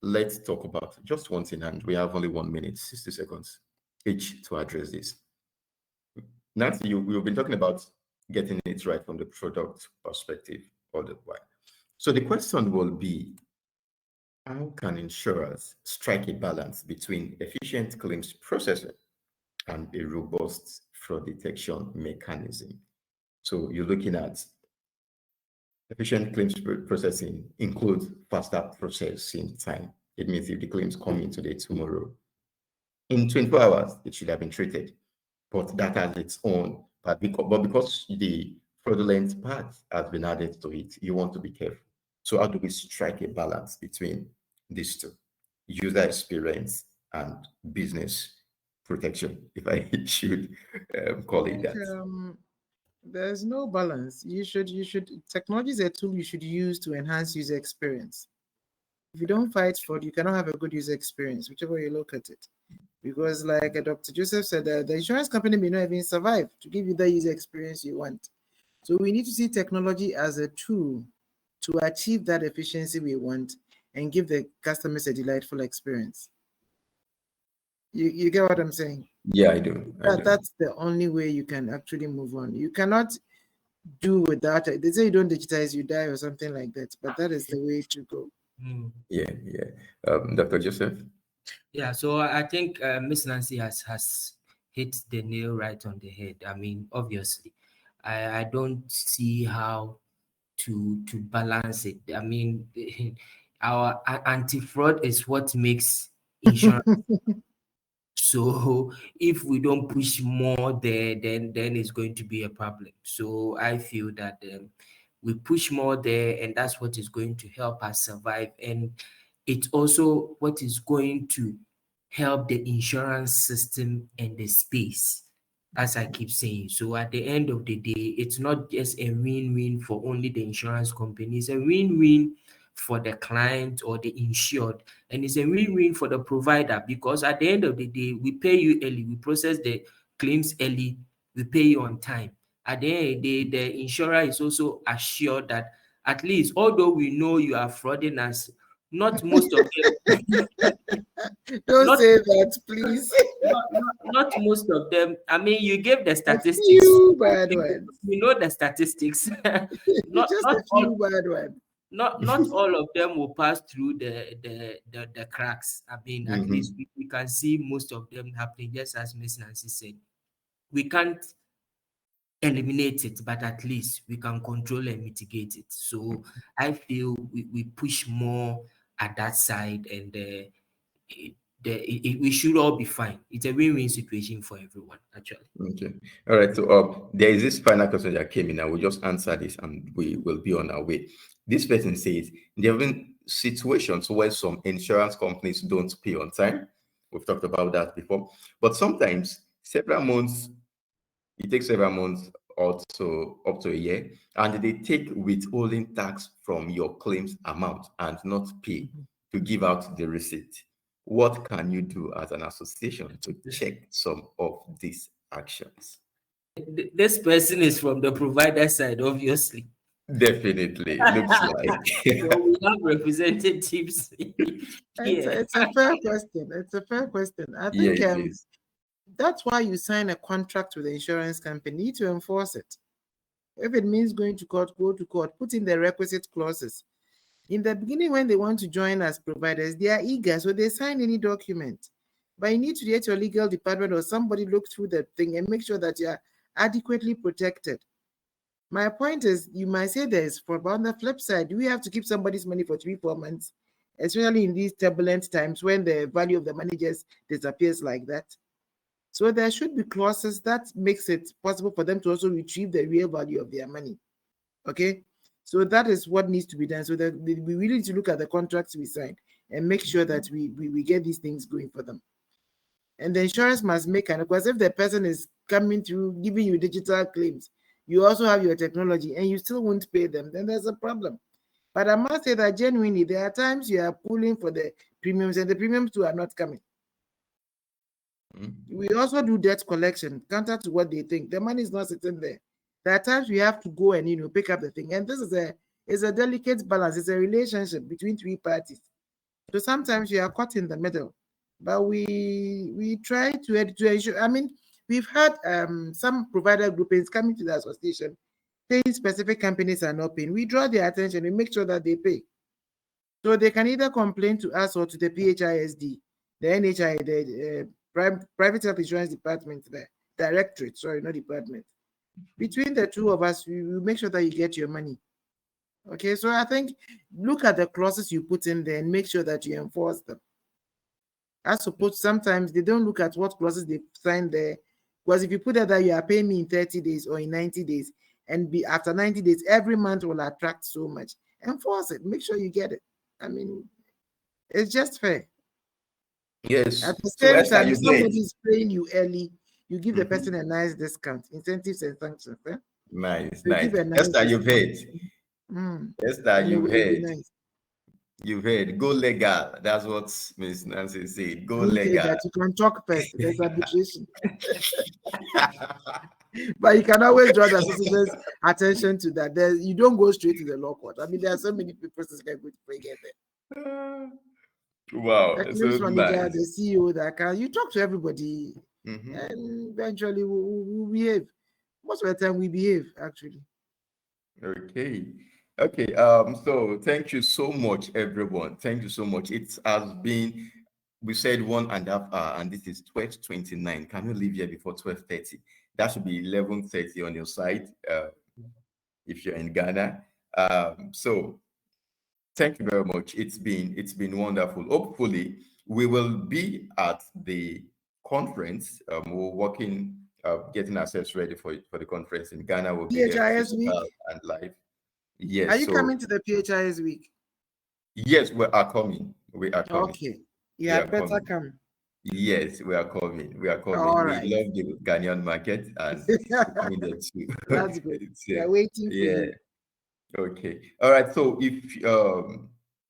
let's talk about just one thing, and we have only 1 minute, 60 seconds each to address this. Nancy, you've been talking about getting it right from the product perspective all the while. So the question will be, how can insurers strike a balance between efficient claims processing and a robust fraud detection mechanism? So you're looking at efficient claims processing includes faster processing time. It means if the claims come in today, tomorrow, in 24 hours, it should have been treated. But that has its own, but because the fraudulent part has been added to it, you want to be careful. So how do we strike a balance between these two? User experience and business protection, if I should call it that. There's no balance. Technology is a tool you should use to enhance user experience. If you don't fight fraud, you cannot have a good user experience, whichever you look at it. Because like Dr. Joseph said, the insurance company may not even survive to give you the user experience you want. So we need to see technology as a tool to achieve that efficiency we want and give the customers a delightful experience. You get what I'm saying? Yeah, I do. That's the only way you can actually move on. You cannot do without it. They say you don't digitize, you die, or something like that. But that is the way to go. Yeah. Dr. Joseph? Yeah, so I think Miss Nancy has hit the nail right on the head. I mean, obviously, I don't see how to balance it. I mean, our anti-fraud is what makes insurance. So if we don't push more there, then it's going to be a problem. So I feel that we push more there, and that's what is going to help us survive. And it's also what is going to help the insurance system and the space. as I keep saying. So at the end of the day, it's not just a win-win for only the insurance company. It's a win-win for the client or the insured, and it's a win-win for the provider, because at the end of the day, we pay you early, we process the claims early, we pay you on time. At the end of the day, the insurer is also assured that at least, although we know you are frauding us, not most of them. Don't not, say that, please. not most of them. I mean, you gave the A statistics. few bad ones. You know the statistics. not Just not a all few bad ones. not all of them will pass through the cracks. I mean, at least we can see most of them happening, just as Miss Nancy said. We can't eliminate it, but at least we can control and mitigate it. So I feel we push more at that side, and we should all be fine. It's a win-win situation for everyone, actually. Okay. All right. So there is this final question that came in. I will just answer this and we will be on our way. This person says there have been situations where some insurance companies don't pay on time. We've talked about that before. But sometimes it takes several months or so up to a year, and they take withholding tax from your claims amount and not pay to give out the receipt. What can you do as an association to check some of these actions? This person is from the provider side, obviously. Definitely. Looks like. So we have representatives here. It's a fair question. It's a fair question. I Yeah, think it is. that's why you sign a contract with the insurance company to enforce it. If it means going to court, go to court, put in the requisite clauses. In the beginning, when they want to join as providers, they are eager, so they sign any document. But you need to get your legal department or somebody look through the thing and make sure that you are adequately protected. My point is, you might say there's fraud, but on the flip side, we have to keep somebody's money for 3-4 months, especially in these turbulent times when the value of the money just disappears like that. So there should be clauses that makes it possible for them to also retrieve the real value of their money. Okay, so that is what needs to be done. So that we really need to look at the contracts we sign and make sure that we get these things going for them. And the insurance must make an, because if the person is coming through giving you digital claims, you also have your technology and you still won't pay them, then there's a problem. But I must say that genuinely, there are times you are pulling for the premiums and the premiums too are not coming. We also do debt collection, counter to what they think. The money is not sitting there. There are times we have to go and pick up the thing. And this is a delicate balance. It's a relationship between 3 parties. So sometimes you are caught in the middle. But we try to ensure. I mean, we've had some provider groupings coming to the association saying specific companies are not paying. We draw their attention, we make sure that they pay. So they can either complain to us or to the PHISD, the NHI, the Private Health Insurance Department, the directorate, sorry, not department. Between the two of us, we will make sure that you get your money. Okay, so I think look at the clauses you put in there and make sure that you enforce them. I suppose sometimes they don't look at what clauses they signed there, because if you put that you are paying me in 30 days or in 90 days, and after 90 days, every month will attract so much. Enforce it, make sure you get it. I mean, it's just fair. Yes. At the So same Esther, time, you if somebody did. is paying you early, you give the person a nice discount, incentives and sanctions. Nice, You nice. give a nice Esther, you've heard. discount. Esther, And it you've will be heard. nice. You've heard. Go legal. That's what Miss Nancy said. Go Don't say legal. that. You can talk first. There's arbitration. But you can always draw the association's attention to that. You don't go straight to the law court. I mean, there are so many people that can go to get there. Wow. The claims manager, the CEO, that can, you talk to everybody, and eventually we'll behave. Most of the time we behave, actually. Okay. Okay. So thank you so much, everyone. Thank you so much. It has been, we said 1.5 hours, and this is 12:29. Can you leave here before 12:30? That should be 11:30 on your side, if you're in Ghana. So thank you very much. It's been wonderful. Hopefully, we will be at the conference. We're working, getting ourselves ready for the conference in Ghana. We'll be there physical and live. Yes. Are you coming to the PHIS week? Yes, we are coming. We are coming. Okay. Yeah, better come. Yes, we are coming. We are coming. All We right. love the Ghanaian market and we're coming there too. That's good. We So, are waiting for yeah. you. Okay. All right. So if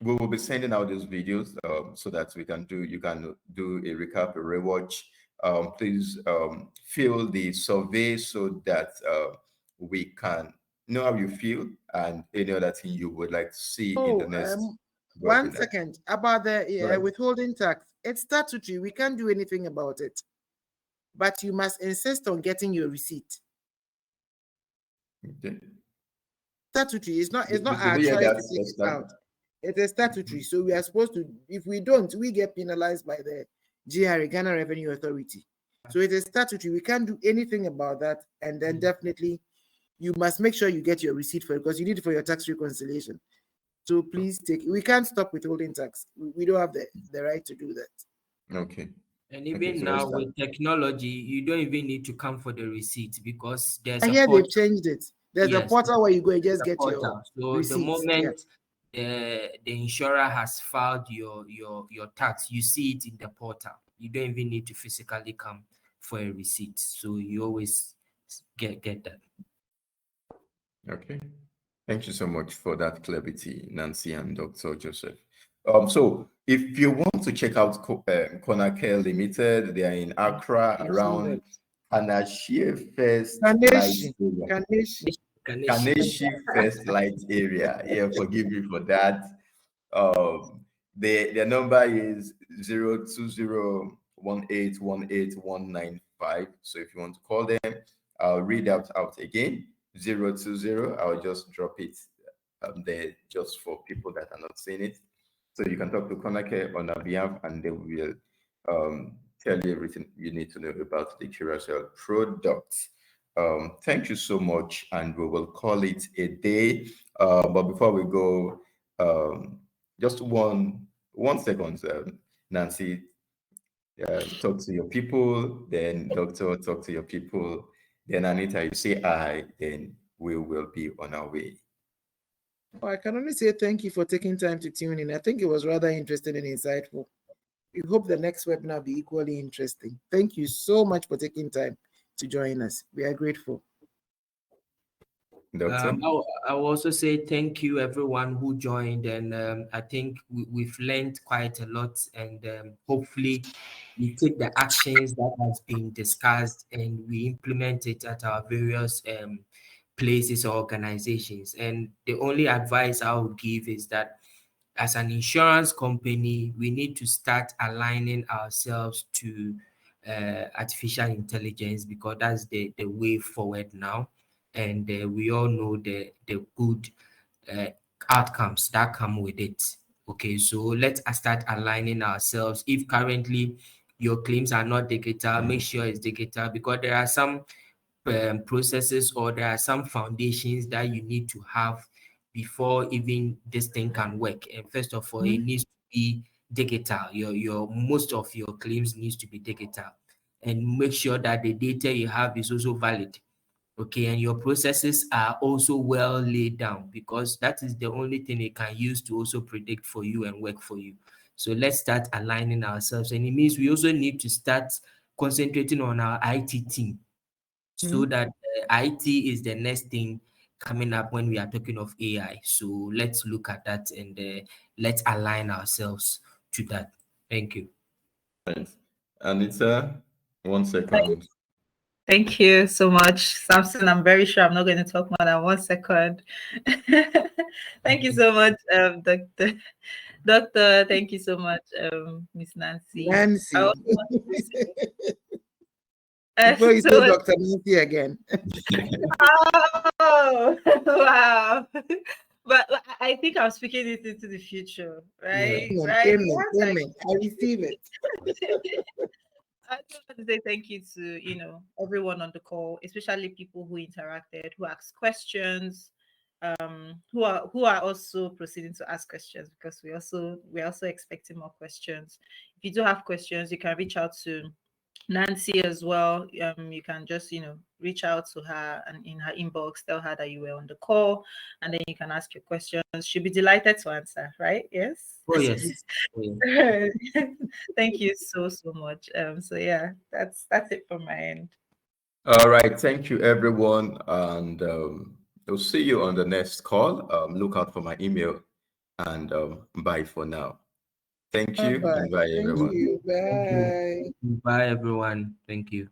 we will be sending out these videos so that you can do a recap, a rewatch. Please fill the survey so that we can know how you feel and any other thing you would like to see in the Oh, next 1 webinar. second about the Right. withholding tax. It's statutory. We can't do anything about it. But you must insist on getting your receipt. Okay. Statutory. It's not Did our you hear choice that? to take it out. It is statutory. So we are supposed to, if we don't, we get penalized by the GRA, Ghana Revenue Authority. So it is statutory. We can't do anything about that. And then definitely you must make sure you get your receipt for it because you need it for your tax reconciliation. So please we can't stop withholding tax. We don't have the right to do that. Okay. And even so now with technology, you don't even need to come for the receipt because there's I a hear portal. they've changed it. There's a Yes, portal where you go and just there's a get your portal. So the receipts. moment the insurer has filed your tax, you see it in the portal. You don't even need to physically come for a receipt. So you always get that. Okay. Thank you so much for that clarity, Nancy and Dr. Joseph. So if you want to check out Conacare Limited, they are in Accra around Kanashie First Light Area. Kaneshi First Light Area. Yeah, forgive me for that. Their number is 02018181995. So if you want to call them, I'll read out again. 020. I'll just drop it there just for people that are not seeing it. So you can talk to Conacare on our behalf and they will tell you everything you need to know about the Curacell products. Thank you so much, and we will call it a day. But before we go, just one second, Nancy, talk to your people, then Doctor, talk to your people, then Anita, you say aye, then we will be on our way. Well, I can only say thank you for taking time to tune in. I think it was rather interesting and insightful. We hope the next webinar will be equally interesting. Thank you so much for taking time to join us. We are grateful. Doctor? I will also say thank you everyone who joined, and I think we've learned quite a lot, and hopefully we take the actions that has been discussed and we implement it at our various places or organizations. And the only advice I would give is that as an insurance company, we need to start aligning ourselves to artificial intelligence because that's the way forward now. And we all know the good outcomes that come with it. Okay, so let's start aligning ourselves. If currently your claims are not digital, make sure it's digital because there are some processes or there are some foundations that you need to have before even this thing can work. And first of all, it needs to be digital. Your most of your claims needs to be digital, and make sure that the data you have is also valid. Okay, and your processes are also well laid down because that is the only thing it can use to also predict for you and work for you. So let's start aligning ourselves, and it means we also need to start concentrating on our IT team so that IT is the next thing coming up when we are talking of AI. So let's look at that and let's align ourselves to that. Thank you. Thanks. Anita, 1 second. Thank you so much, Samson. I'm very sure I'm not going to talk more than 1 second. Thank you so much, Doctor. Thank you so much, Miss Nancy. Nancy. Before you say Dr. Nancy again. Oh, wow. But I think I'm speaking it into the future, right? Yeah. Right? Amen. I receive it. I just want to say thank you to everyone on the call, especially people who interacted, who asked questions, who are also proceeding to ask questions because we're also expecting more questions. If you do have questions, you can reach out to Nancy as well. You can just, reach out to her and in her inbox, tell her that you were on the call, and then you can ask your questions. She'll be delighted to answer, right? Yes. Oh yes. Oh, yes. Thank you so much. So yeah, that's it from my end. All right. Thank you, everyone. And we'll see you on the next call. Look out for my email. And bye for now. Thank you Bye. and bye, Thank everyone. you. Thank you. Bye. Bye everyone. Thank you.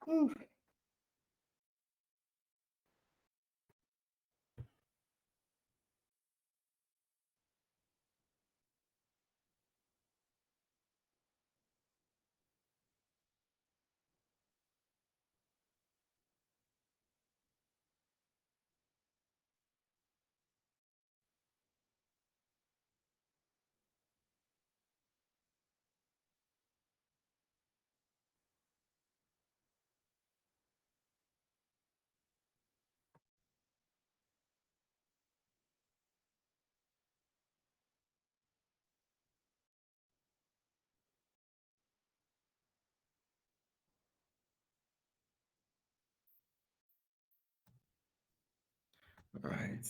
Ooh. All right.